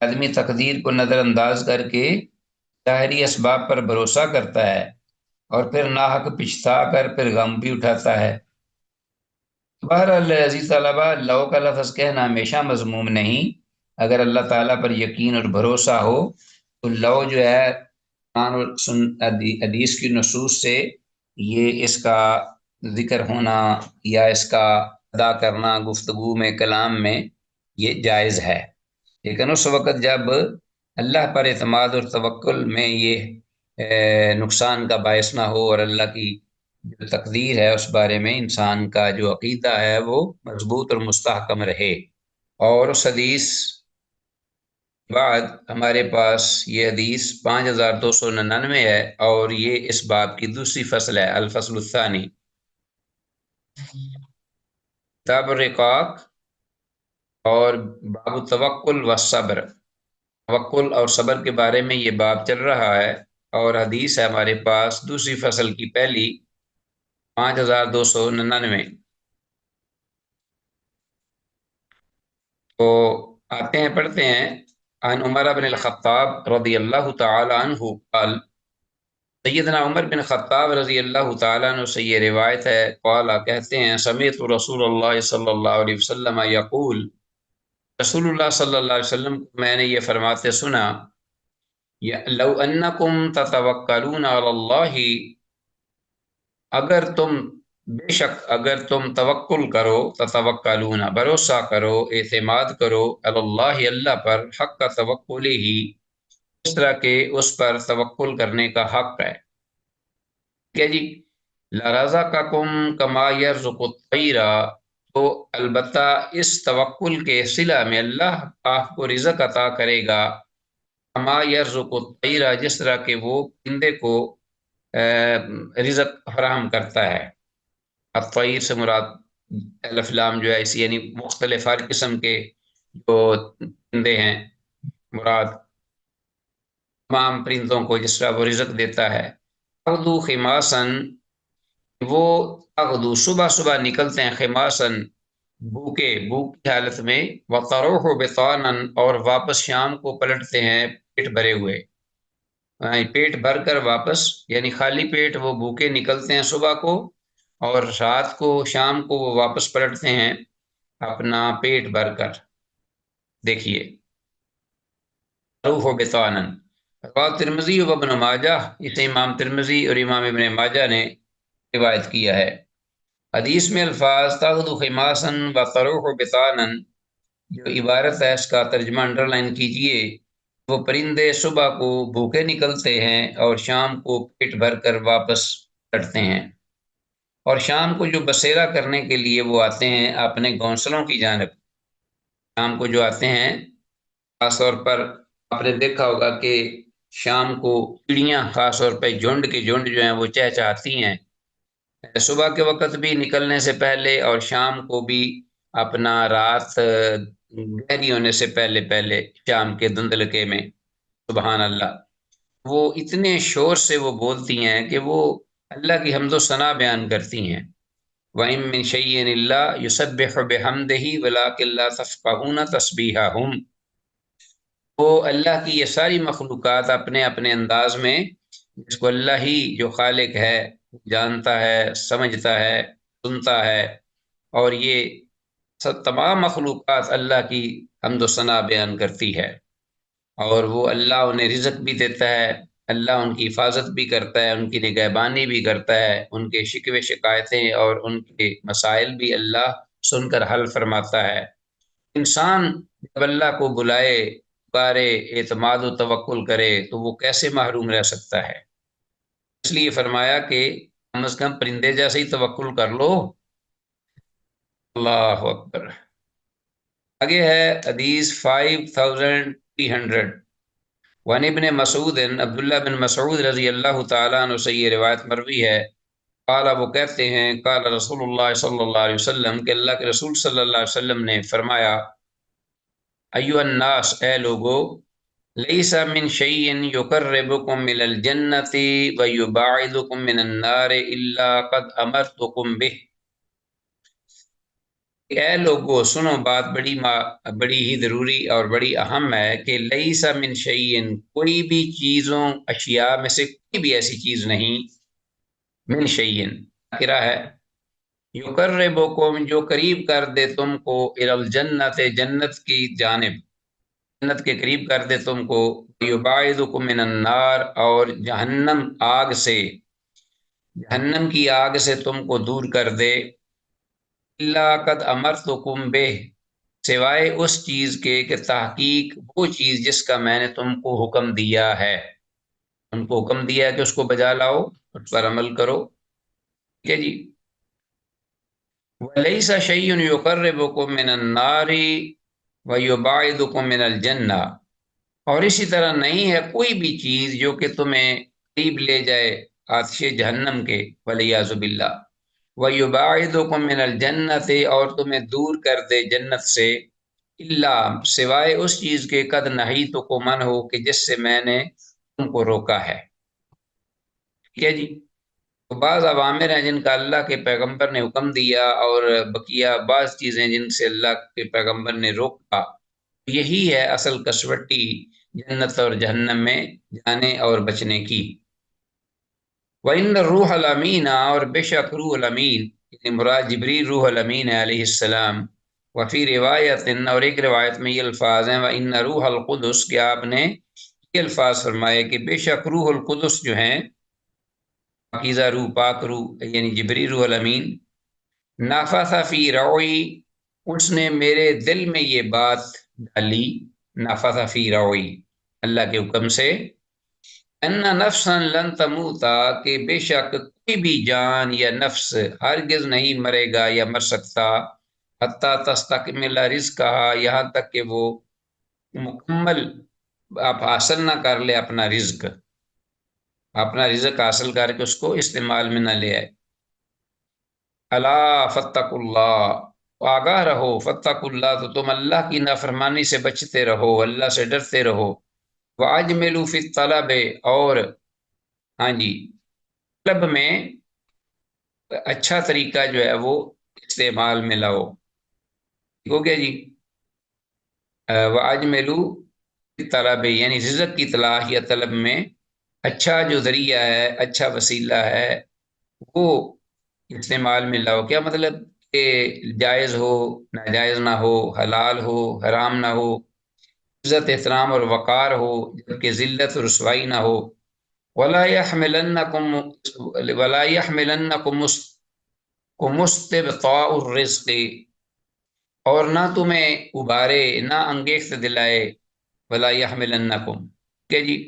آدمی تقدیر کو نظر انداز کر کے ظاہری اسباب پر بھروسہ کرتا ہے، اور پھر ناحق پچھتا کر پھر غم بھی اٹھاتا ہے۔ بہرحال عزیز طلبہ، لو کا لفظ کہنا ہمیشہ مذموم نہیں۔ اگر اللہ تعالیٰ پر یقین اور بھروسہ ہو تو لو جو ہے قرآن اور حدیث کی نصوص سے یہ اس کا ذکر ہونا یا اس کا ادا کرنا گفتگو میں، کلام میں، یہ جائز ہے۔ لیکن اس وقت جب اللہ پر اعتماد اور توکل میں یہ نقصان کا باعث نہ ہو، اور اللہ کی جو تقدیر ہے اس بارے میں انسان کا جو عقیدہ ہے وہ مضبوط اور مستحکم رہے۔ اور اس حدیث بعد ہمارے پاس یہ حدیث 5299 ہے، اور یہ اس باب کی دوسری فصل ہے، الفصل الثانی، کتاب الرقاق، اور باب التوکل والصبر، توکل اور صبر کے بارے میں یہ باب چل رہا ہے۔ اور حدیث ہے ہمارے پاس دوسری فصل کی پہلی 5299۔ تو آتے ہیں، پڑھتے ہیں۔ عن عمر بن الخطاب رضی اللہ تعالی عنہ قال، سیدنا عمر بن خطاب رضی اللہ تعالیٰ عنہ سے یہ روایت ہے، قال کہتے ہیں، سمعت رسول اللہ صلی اللہ علیہ وسلم یقول، رسول اللہ صلی اللہ علیہ وسلم کو میں نے یہ فرماتے سنا، لو انکم تتوکلون علی اللہ، اگر تم، بے شک اگر تم توکل کرو، تتوکلون بھروسہ کرو، اعتماد کرو، علی اللہ اللہ پر، حق کا توکل ہی، اس طرح کے اس پر توکل کرنے کا حق ہے کہ جی، لرزقکم کما یرزق الطیر، تو البتہ اس توکل کے صلہ میں اللہ آپ کو رزق عطا کرے گا، کما یرزق الطیر، جس طرح کہ وہ پرندے کو رزق فراہم کرتا ہے۔ الطیر سے مراد الف لام جو ہے اسی، یعنی مختلف ہر قسم کے جو پرندے ہیں، مراد تمام پرندوں کو جس طرح وہ رزق دیتا ہے۔ اغدو خماسن، وہ اغدو صبح صبح نکلتے ہیں، خماسن بھوکے، بھوک کی حالت میں، وطروح بطانن، اور واپس شام کو پلٹتے ہیں پیٹ بھرے ہوئے، پیٹ بھر کر واپس، یعنی خالی پیٹ وہ بھوکے نکلتے ہیں صبح کو، اور رات کو، شام کو وہ واپس پلٹتے ہیں اپنا پیٹ بھر کر۔ دیکھیے، روح و بطانن، رواه ترمذی و ابن ماجہ، اسے امام ترمذی اور امام ابن ماجہ نے روایت کیا ہے۔ حدیث میں الفاظ تغدو خماسن و تروح بطانن، جو عبارت ہے اس کا ترجمہ انڈر لائن کیجئے، وہ پرندے صبح کو بھوکے نکلتے ہیں اور شام کو پیٹ بھر کر واپس لٹتے ہیں، اور شام کو جو بسیرا کرنے کے لیے وہ آتے ہیں اپنے گھونسلوں کی جانب، شام کو جو آتے ہیں، خاص طور پر آپ نے دیکھا ہوگا کہ شام کو چڑیاں، خاص طور پہ جھنڈ کے جھنڈ جو ہیں وہ چہچہاتی ہیں، صبح کے وقت بھی نکلنے سے پہلے، اور شام کو بھی اپنا رات گہری ہونے سے پہلے پہلے، شام کے دھندلکے میں۔ سبحان اللہ، وہ اتنے شور سے وہ بولتی ہیں کہ وہ اللہ کی حمد و ثنا بیان کرتی ہیں۔ وَإِن مِّن شَيْءٍ إِلَّا يُسَبِّحُ بِحَمْدِهِ وَلَٰكِن لَّا تَفْقَهُونَ تَسْبِيحَهُمْ، وہ اللہ کی یہ ساری مخلوقات اپنے اپنے انداز میں، جس کو اللہ ہی جو خالق ہے جانتا ہے، سمجھتا ہے، سنتا ہے، اور یہ سب تمام مخلوقات اللہ کی حمد و ثنا بیان کرتی ہے، اور وہ اللہ انہیں رزق بھی دیتا ہے، اللہ ان کی حفاظت بھی کرتا ہے، ان کی نگہبانی بھی کرتا ہے، ان کے شکوے شکایتیں اور ان کے مسائل بھی اللہ سن کر حل فرماتا ہے۔ انسان جب اللہ کو بلائے، پکارے، اعتماد و توکل کرے تو وہ کیسے محروم رہ سکتا ہے؟ اس لیے فرمایا کہ کم از کم پرندے جیسے ہی توکل کر لو۔ اللہ اکبر۔ آگے ہے حدیث 5300، وان ابن مسعود عبداللہ بن مسعود رضی اللہ تعالیٰ عنہ سے یہ روایت مروی ہے، قال وہ کہتے ہیں قال رسول اللہ صلی اللہ علیہ وسلم کہ اللہ کے رسول صلی اللہ علیہ وسلم نے فرمایا، ایو الناس اے لوگو، لیس من شیء یقربکم من الجنت ویباعدکم من النار الا قد امرتکم به۔ اے لوگو سنو، بات بڑی ہی ضروری اور بڑی اہم ہے کہ لیس من شیء، کوئی بھی چیزوں اشیاء میں سے کوئی بھی ایسی چیز نہیں، من شیء کرا ہے، یقربکم جو قریب کر دے تم کو، الی الجنت جنت کی جانب، جنت کے قریب کر دے تم کو، یباعدکم من النار اور جہنم آگ سے، جہنم کی آگ سے تم کو دور کر دے، الا قد امرتکم بہ، سوائے اس چیز کے کہ تحقیق وہ چیز جس کا میں نے تم کو حکم دیا ہے، ان کو حکم دیا ہے کہ اس کو بجا لاؤ، اس پر عمل کرو، ٹھیک ہے جی۔ وَلَيْسَ شَيْءٌ يُقَرِّبُكُم مِّنَ النَّارِ وَيُبَاعِدُكُم مِّنَ الْجَنَّةِ، اور اسی طرح نہیں ہے کوئی بھی چیز جو کہ تمہیں قریب لے جائے آتش جہنم کے، وَلِعِیَاذُ بِاللَّہ، وَيُبَاعِدُكُم مِّنَ الْجَنَّةِ اور تمہیں دور کر دے جنت سے، اللہ سوائے اس چیز کے قد نہیتکم عنہ کہ جس سے میں نے تم کو روکا ہے، ٹھیک ہے جی۔ تو بعض عوامر ہیں جن کا اللہ کے پیغمبر نے حکم دیا، اور بقیہ بعض چیزیں جن سے اللہ کے پیغمبر نے روکا، یہی ہے اصل کسوٹی جنت اور جہنم میں جانے اور بچنے کی۔ وَإِنَّ الرُّوحَ الْأَمِينَ، اور بے شک روح الامین، یعنی مراد جبریل روح الامین ہے علیہ السلام۔ وفی روایت، اور ایک روایت میں یہ الفاظ ہیں، وَإِنَّ روح القدس، کہ آپ نے یہ الفاظ فرمائے کہ بے شک روح القدس جو ہیں، پاکیزہ روح، پاک روح، یعنی جبریل روح الامین، نفث فی روعی، اس نے میرے دل میں یہ بات ڈالی، نفث فی روعی، اللہ کے حکم سے، ان نفسا لن تموتا، کہ بے شک کوئی بھی جان یا نفس ہرگز نہیں مرے گا یا مر سکتا، حتی تستکمل رزقہا، یہاں تک کہ وہ مکمل آپ حاصل نہ کر لے اپنا رزق، اپنا رزق حاصل کر کے اس کو استعمال میں نہ لے آئے۔ الا فتق اللہ، آگاہ رہو، فتق اللہ تو تم اللہ کی نافرمانی سے بچتے رہو، اللہ سے ڈرتے رہو، واجملوا فی الطلب، اور ہاں جی طلب میں اچھا طریقہ جو ہے وہ استعمال میں لاؤ، ٹھیک ہو گیا جی۔ واجملوا فی الطلب یعنی رزق کی تلاش یا طلب میں اچھا جو ذریعہ ہے، اچھا وسیلہ ہے، وہ استعمال میں لاؤ۔ کیا مطلب کہ جائز ہو، ناجائز نہ ہو، حلال ہو، حرام نہ ہو، عزت احترام اور وقار ہو، جبکہ ذلت اور رسوائی نہ ہو۔ ولا يحملنكم ولا يحملنكم استبطاء الرزق، اور نہ تمہیں ابھارے، نہ انگیخت دلائے، ولا يحملنكم، کہ جی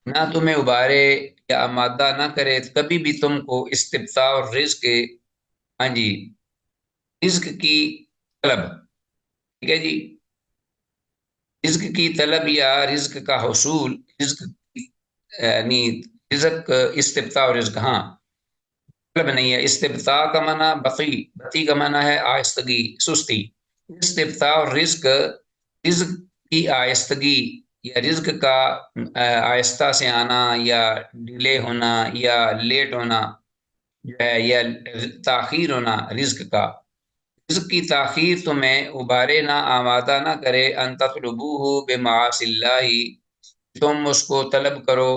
نہ تمہیں ابھارے یا آمادہ نہ کرے کبھی بھی تم کو استبطاء اور رزق، ہاں جی رزق کی طلب، ٹھیک ہے جی، رزق کی طلب یا رزق کا حصول، رزق یعنی رزق، استبطاء اور رزق، ہاں طلب نہیں ہے، استبطاء کا معنی بطی کا معنی ہے آہستگی، سستی، استبطاء اور رزق، رزق کی آہستگی یا رزق کا آہستہ سے آنا یا ڈیلے ہونا یا لیٹ ہونا جو ہے، یا تاخیر ہونا رزق کا، رزق کی تاخیر تمہیں ابھارے نہ، آمادہ نہ کرے، ان تطلبوہ بمعاصی اللہ، تم اس کو طلب کرو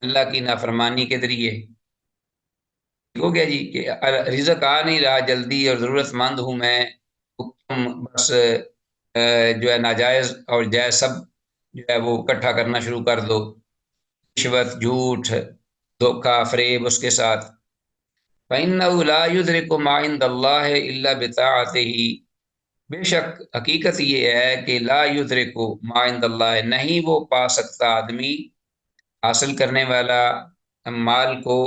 اللہ کی نافرمانی کے ذریعے۔ ہو گیا جی کہ رزق آ نہیں رہا جلدی اور ضرورت مند ہوں میں، تم بس جو ہے ناجائز اور جائز سب جو ہے وہ اکٹھا کرنا شروع کر دو، رشوت، جھوٹ، دھوکہ، فریب اس کے ساتھ۔ فَإِنَّهُ لَا يُدْرِكُ مَا عِندَ اللَّهِ إِلَّا بِطَاعَتِهِ، بے شک حقیقت یہ ہے کہ لا یدرک ما عند اللہ، نہیں وہ پا سکتا آدمی، حاصل کرنے والا مال کو،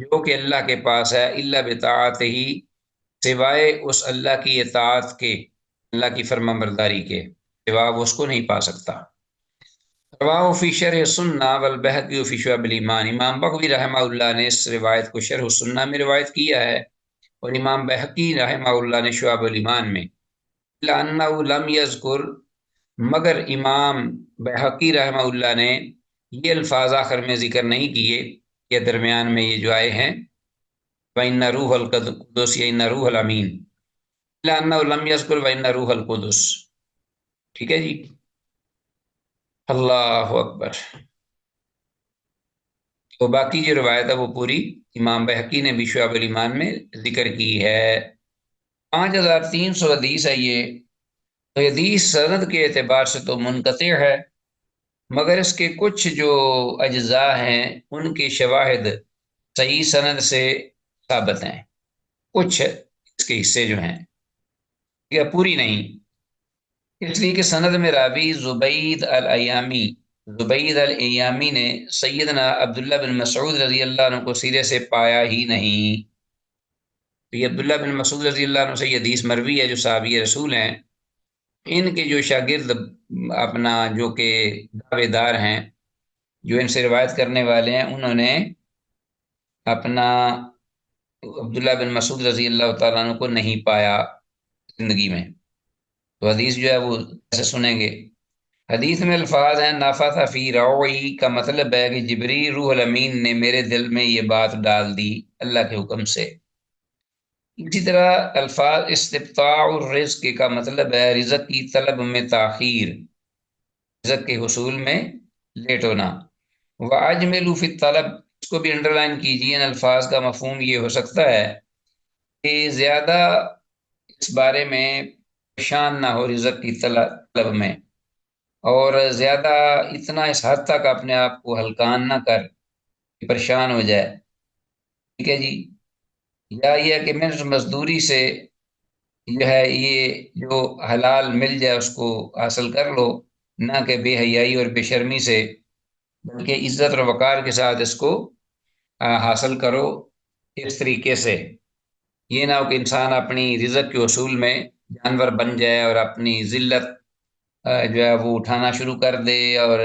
جو کہ اللہ کے پاس ہے، الا بطاعت ہی، سوائے اس اللہ کی اطاعت کے، اللہ کی فرما برداری کے سوا وہ اس کو نہیں پا سکتا۔ رواہ فی شرح سنہ والبہقی فی شعب الایمان، امام بغوی رحمہ اللہ نے اس روایت کو شرح سنہ میں روایت کیا ہے، اور امام بہقی رحمہ اللہ نے شعب الایمان میں، الا انہ لم یذکر، مگر امام بہقی رحمہ اللہ نے یہ الفاظ آخر میں ذکر نہیں کیے، یہ درمیان میں یہ جو آئے ہیں وَإِنَّ رُوحَ الْقُدُسِ یا إِنَّ رُوحَ الْأَمِينَ، الا انہ لم یذکر وَإِنَّ رُوحَ الْقُدُسِ۔ ٹھیک ہے جی، اللہ اکبر۔ تو باقی جو روایت ہے وہ پوری امام بہقی نے بھی شعب الایمان میں ذکر کی ہے۔ 5300 حدیث ہے یہ، تو حدیث سند کے اعتبار سے تو منقطع ہے، مگر اس کے کچھ جو اجزاء ہیں ان کے شواہد صحیح سند سے ثابت ہیں، کچھ اس کے حصے جو ہیں، یا پوری نہیں، اس لیے کہ سند میں راوی زبید الایامی نے سیدنا عبداللہ بن مسعود رضی اللہ عنہ کو سرے سے پایا ہی نہیں۔ تو یہ عبداللہ بن مسعود رضی اللہ عنہ سے یہ حدیث مروی ہے، جو صحابی رسول ہیں، ان کے جو شاگرد اپنا جو کہ دعوے دار ہیں، جو ان سے روایت کرنے والے ہیں، انہوں نے اپنا عبداللہ بن مسعود رضی اللہ تعالیٰ عنہ کو نہیں پایا زندگی میں، تو حدیث جو ہے وہ ایسے سنیں گے۔ حدیث میں الفاظ ہیں نافث فی روعی، کا مطلب ہے کہ جبریل روح الامین نے میرے دل میں یہ بات ڈال دی اللہ کے حکم سے۔ اسی طرح الفاظ استبطاء الرزق کا مطلب ہے رزق کی طلب میں تاخیر، رزق کے حصول میں لیٹ ہونا۔ وَأَجْمِلُوا فِي الطَّلَب، اس کو بھی انڈر لائن کیجیے، ان الفاظ کا مفہوم یہ ہو سکتا ہے کہ زیادہ اس بارے میں پریشان نہ ہو رزق کی طلب میں، اور زیادہ اتنا اس حد تک اپنے آپ کو ہلکان نہ کر کہ پریشان ہو جائے۔ ٹھیک ہے جی، یا یہ ہے کہ محض مزدوری سے جو ہے یہ جو حلال مل جائے اس کو حاصل کر لو، نہ کہ بے حیائی اور بے شرمی سے، بلکہ عزت اور وقار کے ساتھ اس کو حاصل کرو اس طریقے سے۔ یہ نہ ہو کہ انسان اپنی رزق کے حصول میں جانور بن جائے اور اپنی ذلت جو ہے وہ اٹھانا شروع کر دے، اور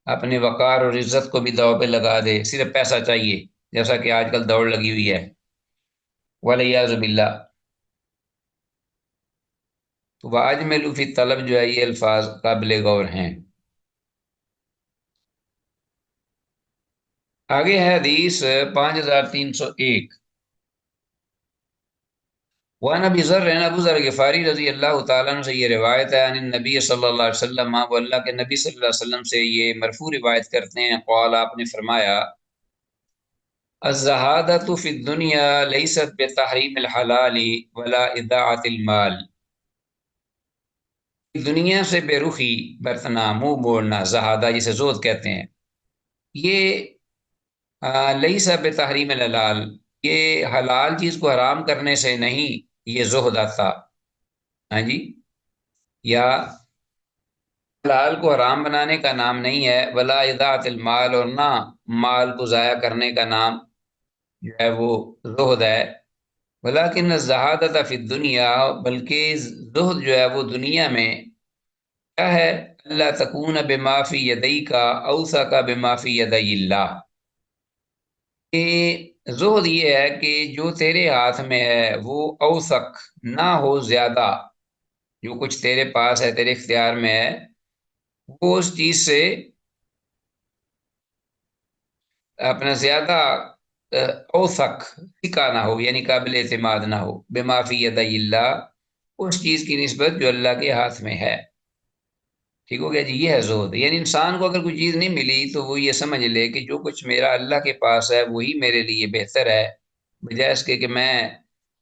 اپنے وقار اور عزت کو بھی داؤ پہ لگا دے، صرف پیسہ چاہیے، جیسا کہ آج کل دوڑ لگی ہوئی ہے، وَالْعِيَاذُ بِاللَّهِ۔ تو وَأَجْمِلُوا فِي الطَّلَب جو ہے یہ الفاظ قابل غور ہیں۔ آگے ہے حدیث 5301، وعن ابی ذر، ابو ذر غفاری رضی اللہ تعالیٰ عنہ سے یہ روایت ہے، عن النبی صلی اللہ علیہ وسلم، وہ اللہ کے نبی صلی اللہ علیہ وسلم سے یہ مرفوع روایت کرتے ہیں، قال، آپ نے فرمایا، الزہادۃ فی الدنیا لیست بتحریم الحلال ولا اضاعۃ المال، دنیا سے بے رخی برتنا، منہ موڑنا، زہادہ جسے زہد کہتے ہیں، یہ لیست بتحریم الحلال، یہ حلال چیز کو حرام کرنے سے نہیں، یہ زہد آتا، ہاں جی، یا حلال کو حرام بنانے کا نام نہیں ہے، ولا اضاعت المال، اور نہ مال کو ضائع کرنے کا نام جو ہے وہ زہد ہے، ولیکن الزہادۃ فی الدنیا، بلکہ زہد جو ہے وہ دنیا میں کیا ہے، اللہ تکون بما فی یدیک اوثق بما فی یدی اللہ، کہ زہد یہ ہے کہ جو تیرے ہاتھ میں ہے وہ اوثق، نہ ہو زیادہ، جو کچھ تیرے پاس ہے، تیرے اختیار میں ہے، وہ اس چیز سے اپنا زیادہ اوثق ٹھیکا نہ ہو، یعنی قابل اعتماد نہ ہو، بما فی یدی اللہ، اس چیز کی نسبت جو اللہ کے ہاتھ میں ہے۔ ٹھیک ہو گیا جی، یہ ہے زہد، یعنی انسان کو اگر کوئی چیز نہیں ملی تو وہ یہ سمجھ لے کہ جو کچھ میرا اللہ کے پاس ہے وہی میرے لیے بہتر ہے، بجائے اس کے کہ میں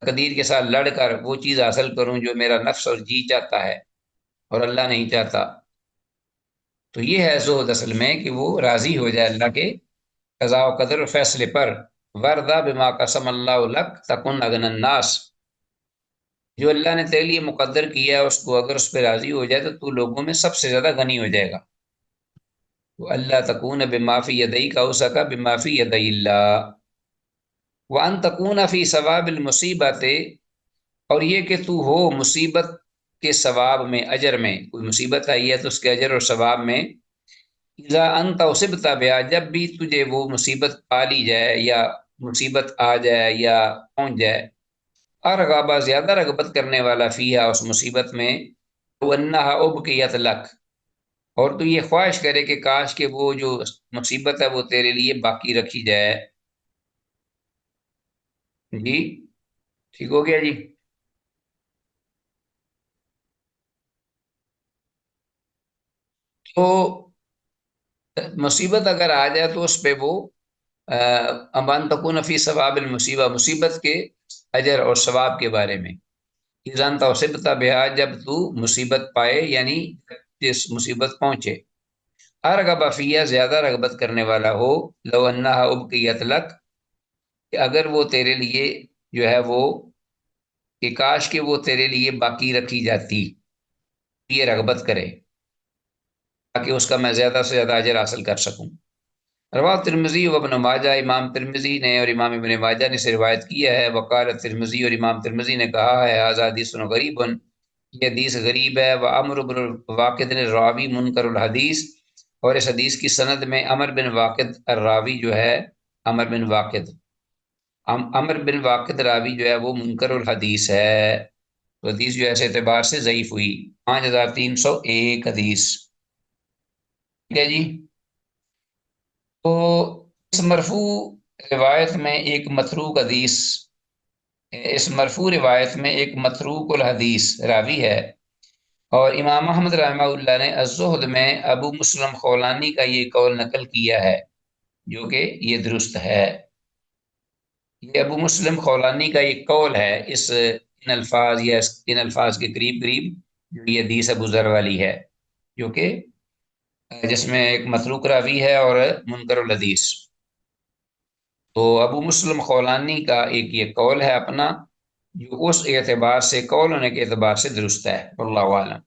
تقدیر کے ساتھ لڑ کر وہ چیز حاصل کروں جو میرا نفس اور جی چاہتا ہے اور اللہ نہیں چاہتا۔ تو یہ ہے زہد اصل میں، کہ وہ راضی ہو جائے اللہ کے قضاء و قدر و فیصلے پر۔ وَارْضَ بِمَا قَسَمَ اللَّهُ لَكَ تَكُنْ أَغْنَى النَّاسِ، جو اللہ نے تیرے لیے مقدر کیا ہے اس کو اگر اس پہ راضی ہو جائے تو لوگوں میں سب سے زیادہ غنی ہو جائے گا۔ وہ اللہ تکون بما فی یدیک اوسک بما فی یدی اللہ، وان تکون فی ثواب المصیبت، اور یہ کہ تو ہو مصیبت کے ثواب میں، اجر میں، کوئی مصیبت آئی ہے تو اس کے اجر اور ثواب میں، اذا انت اصبت بها، جب بھی تجھے وہ مصیبت پا لی جائے یا مصیبت آ جائے یا پہنچ جائے، ارغبا زیادہ رغبت کرنے والا فیہا اس مصیبت میں، وانہا ابقیت لک، اور تو یہ خواہش کرے کہ کاش کہ وہ جو مصیبت ہے وہ تیرے لیے باقی رکھی جائے۔ جی ٹھیک ہو گیا جی۔ تو مصیبت اگر آ جائے تو اس پہ وہ امان تکون فی ثواب المصیبہ، مصیبت کے اجر اور ثواب کے بارے میں، ایزان توصبت بہا، جب تو مصیبت پائے یعنی جس مصیبت پہنچے، ارغب فیہ زیادہ رغبت کرنے والا ہو، لو انہا ابقیت لک، کہ اگر وہ تیرے لیے جو ہے وہ، کہ کاش کہ وہ تیرے لیے باقی رکھی جاتی، یہ رغبت کرے تاکہ اس کا میں زیادہ سے زیادہ اجر حاصل کر سکوں۔ رواه ترمذی و ابن ماجہ، امام ترمذی نے اور امام ابن ماجہ نے سے روایت کیا ہے، وقال ترمذی، اور امام ترمذی نے کہا ہے، ھذا حدیث غریب، یہ حدیث غریب ہے، وعمر بن واقد الراوی منکر الحدیث، اور اس حدیث کی سند میں عمر بن واقد الراوی جو ہے، عمر بن واقد، عمر بن واقد راوی جو ہے وہ منکر الحدیث ہے، تو حدیث جو ہے اس اعتبار سے ضعیف ہوئی۔ 5301 حدیث، ٹھیک ہے جی۔ تو اس مرفوع روایت میں ایک متروک حدیث، اس مرفوع روایت میں ایک متروک الحدیث راوی ہے، اور امام احمد رحمہ اللہ نے الزہد میں ابو مسلم خولانی کا یہ قول نقل کیا ہے، جو کہ یہ درست ہے۔ یہ ابو مسلم خولانی کا یہ قول ہے اس ان الفاظ یا ان الفاظ کے قریب قریب، جو یہ حدیث ابو ذر والی ہے، جو کہ جس میں ایک متروک راوی ہے اور منکر الحدیث۔ تو ابو مسلم خولانی کا ایک یہ قول ہے اپنا، جو اس اعتبار سے، قول ہونے کے اعتبار سے درست ہے، واللہ عالم۔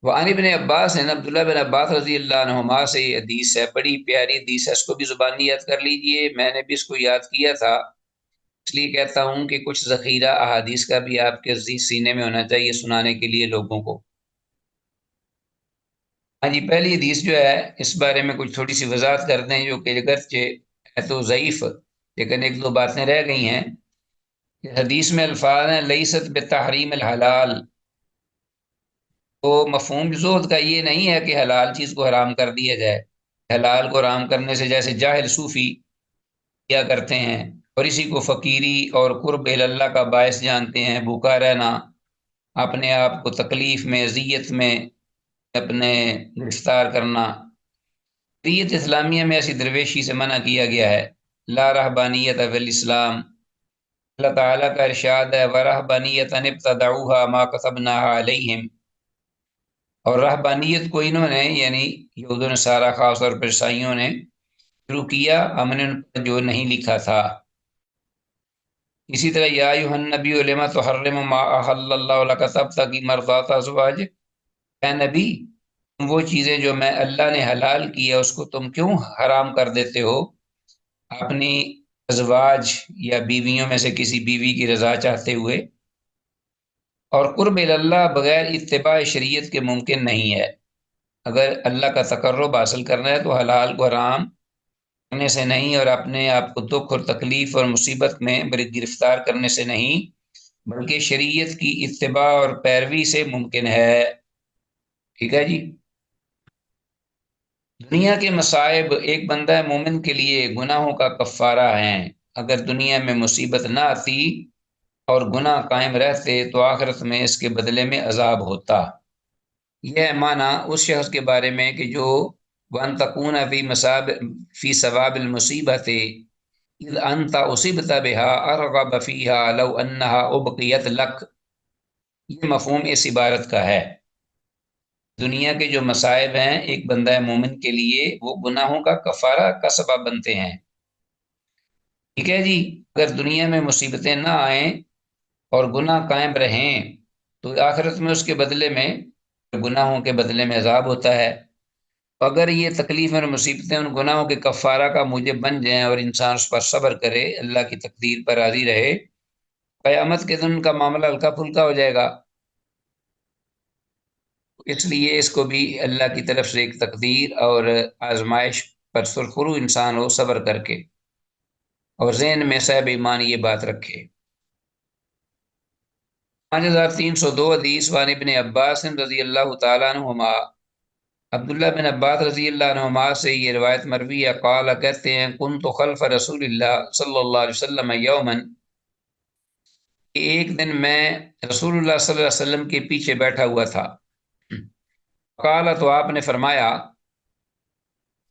وعن ابن عباس ہے، عبداللہ بن عباس رضی اللہ عنہما سے یہ حدیث ہے، بڑی پیاری حدیث ہے، اس کو بھی زبانی یاد کر لیجئے، میں نے بھی اس کو یاد کیا تھا، اس لیے کہتا ہوں کہ کچھ ذخیرہ احادیث کا بھی آپ کے سینے میں ہونا چاہیے سنانے کے لیے لوگوں کو۔ ہاں جی، پہلی حدیث جو ہے اس بارے میں کچھ تھوڑی سی وضاحت کرتے ہیں، جو کہ اگرچہ ہے تو ضعیف، لیکن ایک دو باتیں رہ گئی ہیں۔ حدیث میں الفاظ ہیں لیست بتحریم الحلال، تو مفہوم زہد کا یہ نہیں ہے کہ حلال چیز کو حرام کر دیا جائے، حلال کو حرام کرنے سے جیسے جاہل صوفی کیا کرتے ہیں، اور اسی کو فقیری اور قرب اللہ کا باعث جانتے ہیں، بھوکا رہنا، اپنے آپ کو تکلیف میں، اذیت میں اپنے گرفتار کرنا۔ شریعت اسلامیہ میں ایسی درویشی سے منع کیا گیا ہے، لا رہبانیت فی الاسلام، اللہ تعالیٰ کا ارشاد ہے وَرَهْبَانِيَّةً ابْتَدَعُوهَا مَا كَتَبْنَاهَا عَلَيْهِمْ، اور رہبانیت کو انہوں نے یعنی یہود و نصارہ خاص طور پر عیسائیوں نے شروع کیا، ہم نے ان پر جو نہیں لکھا تھا۔ اسی طرح یا ایھا النبی لما تحرم ما احل اللہ لک تبتغی مرضات ازواجک، اے نبی تم وہ چیزیں جو میں اللہ نے حلال کی ہے اس کو تم کیوں حرام کر دیتے ہو اپنی ازواج یا بیویوں میں سے کسی بیوی کی رضا چاہتے ہوئے۔ اور قرب اللہ بغیر اتباع شریعت کے ممکن نہیں ہے، اگر اللہ کا تقرب حاصل کرنا ہے تو حلال کو حرام کرنے سے نہیں، اور اپنے آپ کو دکھ اور تکلیف اور مصیبت میں گرفتار کرنے سے نہیں، بلکہ شریعت کی اتباع اور پیروی سے ممکن ہے۔ ٹھیک ہے جی۔ دنیا کے مصائب ایک بندہ مومن کے لیے گناہوں کا کفارہ ہیں، اگر دنیا میں مصیبت نہ آتی اور گناہ قائم رہتے تو آخرت میں اس کے بدلے میں عذاب ہوتا۔ یہ ہے معنی اس شخص کے بارے میں کہ جو وَأَن تَكُونَ فِي ثَوَابِ الْمُصِيبَةِ، اذ انت اصبت بها ارغب فیها لو انها ابقیت لک، یہ مفہوم اس عبارت کا ہے۔ دنیا کے جو مصائب ہیں ایک بندہ مومن کے لیے وہ گناہوں کا کفارہ کا سبب بنتے ہیں، ٹھیک ہے جی۔ اگر دنیا میں مصیبتیں نہ آئیں اور گناہ قائم رہیں تو آخرت میں اس کے بدلے میں، گناہوں کے بدلے میں عذاب ہوتا ہے۔ اگر یہ تکلیفیں اور مصیبتیں ان گناہوں کے کفارہ کا موجب بن جائیں اور انسان اس پر صبر کرے، اللہ کی تقدیر پر راضی رہے، قیامت کے دن کا معاملہ ہلکا پھلکا ہو جائے گا۔ اس لیے اس کو بھی اللہ کی طرف سے ایک تقدیر اور آزمائش پر سرخرو انسان ہو صبر کر کے، اور ذہن میں صاحب ایمان یہ بات رکھے۔ 5302 حدیث وان ابن عباس رضی اللہ تعالیٰ عنہما، عبداللہ بن عباس رضی اللہ عنہما سے یہ روایت مروی ہے، قال کہتے ہیں کنت خلف رسول اللہ صلی اللہ علیہ وسلم یومن، کہ ایک دن میں رسول اللہ صلی اللہ علیہ وسلم کے پیچھے بیٹھا ہوا تھا۔ قال تو آپ نے فرمایا،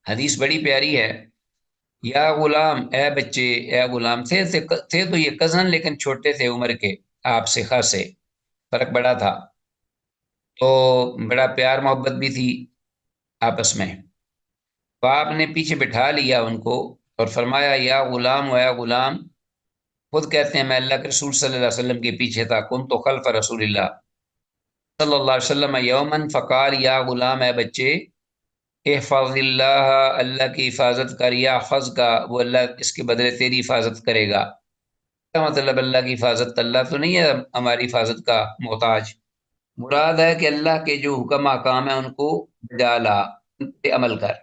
حدیث بڑی پیاری ہے، یا غلام اے بچے، اے غلام تھے تو یہ کزن لیکن چھوٹے تھے عمر کے، آپ سے خاصے فرق بڑا تھا، تو بڑا پیار محبت بھی تھی آپس میں۔ تو آپ نے پیچھے بٹھا لیا ان کو اور فرمایا یا غلام و یا غلام، خود کہتے ہیں میں اللہ کے رسول صلی اللہ علیہ وسلم کے پیچھے تھا، کن تو خلف رسول اللہ صلی اللہ علیہ وسلم یومن فقال یا غلام اے بچے، احفظ اللہ، اللہ کی حفاظت کر، یا حفظ کا وہ اللہ اس کے بدلے تیری حفاظت کرے گا۔ کیا مطلب اللہ کی حفاظت؟ اللہ تو نہیں ہے ہماری حفاظت کا محتاج، مراد ہے کہ اللہ کے جو حکم احکام ہیں ان کو بجا لا، ان پہ عمل کر،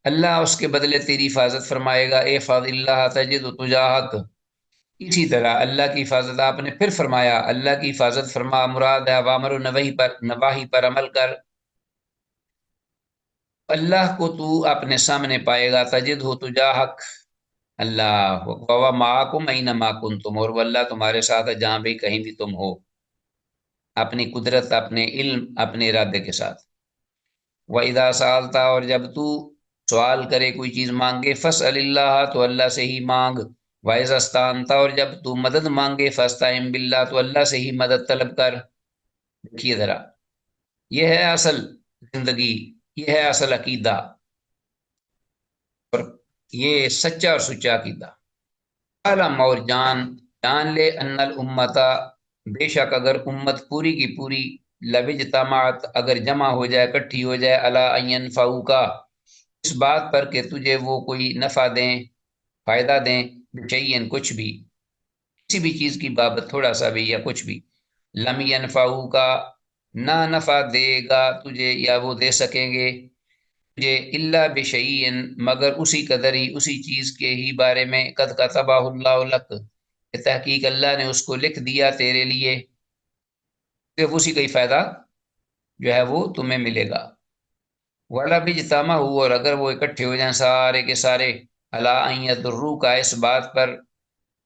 اللہ اس کے بدلے تیری حفاظت فرمائے گا۔ احفظ اللہ تجد تجاہک، اسی طرح اللہ کی حفاظت آپ نے پھر فرمایا اللہ کی حفاظت فرما، مراد ہے اوامر و نواہی پر عمل کر، اللہ کو تو اپنے سامنے پائے گا، تجد ہو تجاہک، اللہ وَهُوَ مَعَكُمْ أَيْنَمَا كُنْتُمْ، اور وہ اللہ تمہارے ساتھ ہے جہاں بھی کہیں بھی تم ہو، اپنی قدرت، اپنے علم، اپنے ارادے کے ساتھ۔ وَإِذَا سَأَلْتَ، اور جب تو سوال کرے کوئی چیز مانگے، فَاسْأَلِ اللَّهَ، تو اللہ سے ہی مانگ، وَإِذَا اسْتَعَنْتَ، اور جب تو مدد مانگے، فَاسْتَعِنْ بِاللَّهِ، تو اللہ سے ہی مدد طلب کر۔ دیکھیے ذرا، یہ ہے اصل زندگی، یہ ہے اصل عقیدہ، اور یہ سچا اور سچا عقیدہ۔ عالم، اور جان لے ان الامتا، بے شک اگر امت پوری کی پوری، لوجتمعت، اگر جمع ہو جائے، اکٹھی ہو جائے، الا ان ينفعوکا، اس بات پر کہ تجھے وہ کوئی نفع دیں، فائدہ دیں، بشیئن، کچھ بھی، کسی بھی چیز کی بابت، تھوڑا سا بھی یا کچھ بھی، لم ينفعوکا، نہ نفع دے گا تجھے یا وہ دے سکیں گے تجھے، الا بشیئن، مگر اسی قدر ہی، اسی چیز کے ہی بارے میں، قد کتبہ اللہ لک، کہ تحقیق اللہ نے اس کو لکھ دیا تیرے لیے، صرف اسی کا ہی فائدہ جو ہے وہ تمہیں ملے گا۔ والا بھی جتامہ ہو، اور اگر وہ اکٹھے ہو جائیں سارے کے سارے، الا ان یضرو کا، اس بات پر،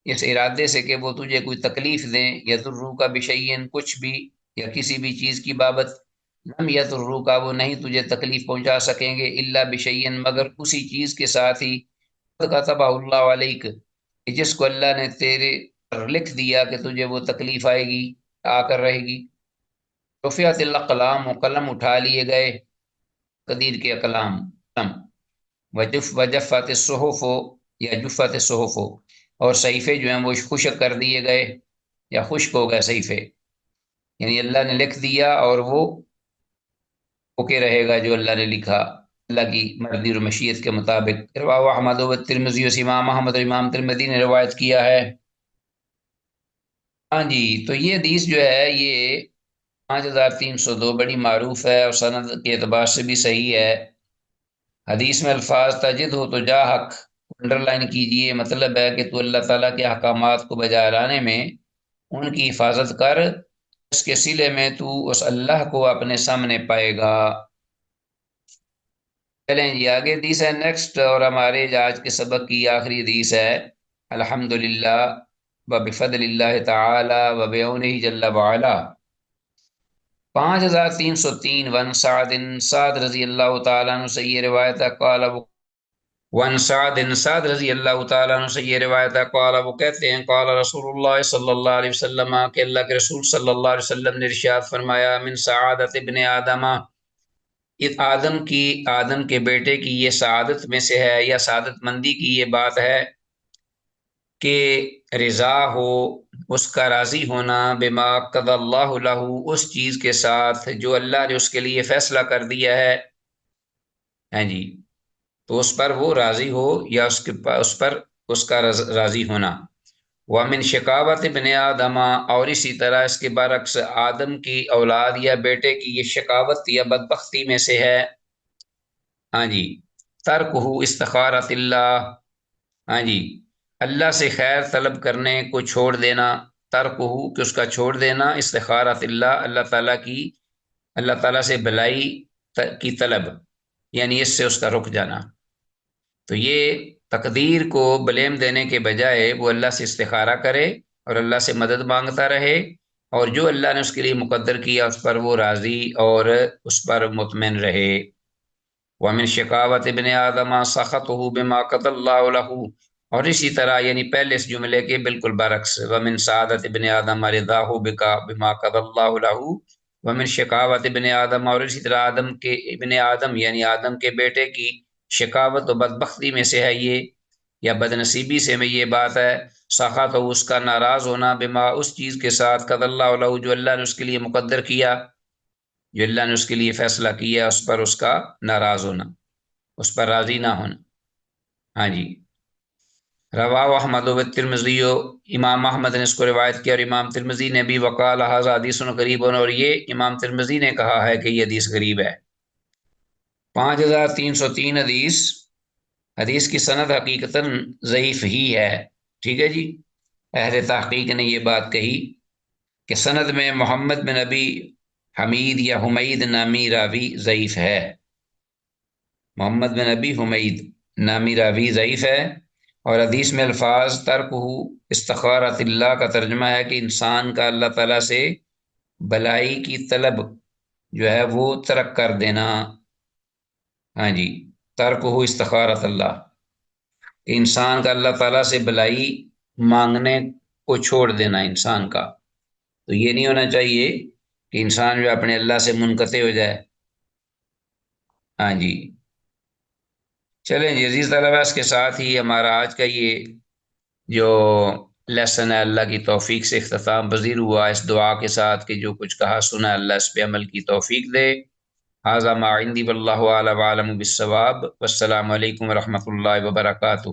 اس ارادے سے کہ وہ تجھے کوئی تکلیف دیں، یضرو کا بشیئن، کچھ بھی یا کسی بھی چیز کی بابت، لم یضرو کا، وہ نہیں تجھے تکلیف پہنچا سکیں گے، الا بشیئن، مگر اسی چیز کے ساتھ ہی، کتبہ اللہ علیک، کہ جس کو اللہ نے تیرے پر لکھ دیا کہ تجھے وہ تکلیف آئے گی، آ کر رہے گی۔ رفعت الاقلام، و قلم اٹھا لیے گئے، قدیر کے اقلام، قلم، وجفت الصحف، یا جفت الصحف، اور صحیفے جو ہیں وہ خشک کر دیے گئے، یا خشک ہو گئے صحیفے، یعنی اللہ نے لکھ دیا اور وہ اوکے رہے گا جو اللہ نے لکھا، اللہ کی مرضی اور مشیت کے مطابق۔ رواه احمد و ترمذی، امام احمد اور امام ترمذی نے روایت کیا ہے۔ ہاں جی، تو یہ حدیث جو ہے یہ 5302 بڑی معروف ہے اور سند کے اعتبار سے بھی صحیح ہے۔ حدیث میں الفاظ تجد ہو تو جا حق انڈر لائن کیجئے، مطلب ہے کہ تو اللہ تعالیٰ کے احکامات کو بجا لانے میں ان کی حفاظت کر، اس کے صلے میں تو اس اللہ کو اپنے سامنے پائے گا۔ چلیں جی آگے حدیث ہے نیکسٹ، اور ہمارے آج کے سبق کی آخری حدیث ہے، الحمدللہ وبفضل اللہ تعالی وبعونہ جل وعلا۔ 5303 ون سعد، سعد رضی اللہ تعالیٰ عنہ سے یہ روایت ہے، قال ون سعد سعد رضی اللہ تعالیٰ عنہ سے یہ روایت ہے، قال وہ کہتے ہیں قال رسول اللہ صلی اللہ علیہ وسلم کہ اللہ کے رسول صلی اللہ علیہ وسلم نے ارشاد فرمایا من سعادت ابن آدم، آدم کے بیٹے کی یہ سعادت میں سے ہے یا سعادت مندی کی یہ بات ہے کہ رضا ہو، اس کا راضی ہونا، بما قضى اللہ لہ، اس چیز کے ساتھ جو اللہ نے اس کے لیے فیصلہ کر دیا ہے، ہاں جی، تو اس پر وہ راضی ہو یا اس پر اس کا راضی ہونا۔ وَمِن شقاوت ابن آدم، اور اسی طرح اس کے برعکس آدم کی اولاد یا بیٹے کی یہ شقاوت یا بدبختی میں سے ہے، ہاں جی، ترکہ استخارۃ اللہ، ہاں جی، اللہ سے خیر طلب کرنے کو چھوڑ دینا، ترکہ کہ اس کا چھوڑ دینا، استخارۃ اللہ، اللہ تعالیٰ سے بھلائی کی طلب، یعنی اس سے اس کا رک جانا۔ تو یہ تقدیر کو بلیم دینے کے بجائے وہ اللہ سے استخارہ کرے اور اللہ سے مدد مانگتا رہے، اور جو اللہ نے اس کے لیے مقدر کیا اس پر وہ راضی اور اس پر مطمئن رہے۔ وَمِن شقاوت ابن آدم سخطہ بما قضى اللہ لہ، اور اسی طرح یعنی پہلے اس جملے کے بالکل برعکس، وَمِن سعادت ابن آدم رضاہ بما قضى اللہ لہ، وَمِن شقاوت ابن آدم، اور اسی طرح ابن آدم یعنی آدم کے بیٹے کی شقاوت و بدبختی میں سے ہے یہ، یا بدنصیبی سے میں یہ بات ہے، سخط ہو اس کا ناراض ہونا، بما اس چیز کے ساتھ قضى اللہ لہ جو اللہ نے اس کے لیے مقدر کیا، جو اللہ نے اس کے لیے فیصلہ کیا اس پر اس کا ناراض ہونا، اس پر راضی نہ ہونا، ہاں جی۔ رواہ احمد و ترمذی، امام احمد نے اس کو روایت کیا اور امام ترمذی نے بھی، وقال ھذا حدیث غریب، اور یہ امام ترمذی نے کہا ہے کہ یہ حدیث غریب ہے۔ 5303 حدیث کی سند حقیقتاً ضعیف ہی ہے، ٹھیک ہے جی، اہل تحقیق نے یہ بات کہی کہ سند میں محمد بن ابی حمید یا حمید نامی راوی ضعیف ہے، محمد بن ابی حمید نامی راوی ضعیف ہے، اور حدیث میں الفاظ ترکہ استخارۃ اللہ کا ترجمہ ہے کہ انسان کا اللہ تعالیٰ سے بلائی کی طلب جو ہے وہ ترک کر دینا، ہاں جی، ترکہ استخارۃ اللہ، کہ انسان کا اللہ تعالیٰ سے بلائی مانگنے کو چھوڑ دینا انسان کا، تو یہ نہیں ہونا چاہیے کہ انسان جو اپنے اللہ سے منقطع ہو جائے، ہاں جی۔ چلیں جی عزیز طلبہ، اس کے ساتھ ہی ہمارا آج کا یہ جو لیسن ہے اللہ کی توفیق سے اختتام پذیر ہوا، اس دعا کے ساتھ کہ جو کچھ کہا سنا اللہ اس پہ عمل کی توفیق دے۔ ھذا ما عندی واللہ اعلم بالصواب، والسلام علیکم ورحمۃ اللہ وبرکاتہ۔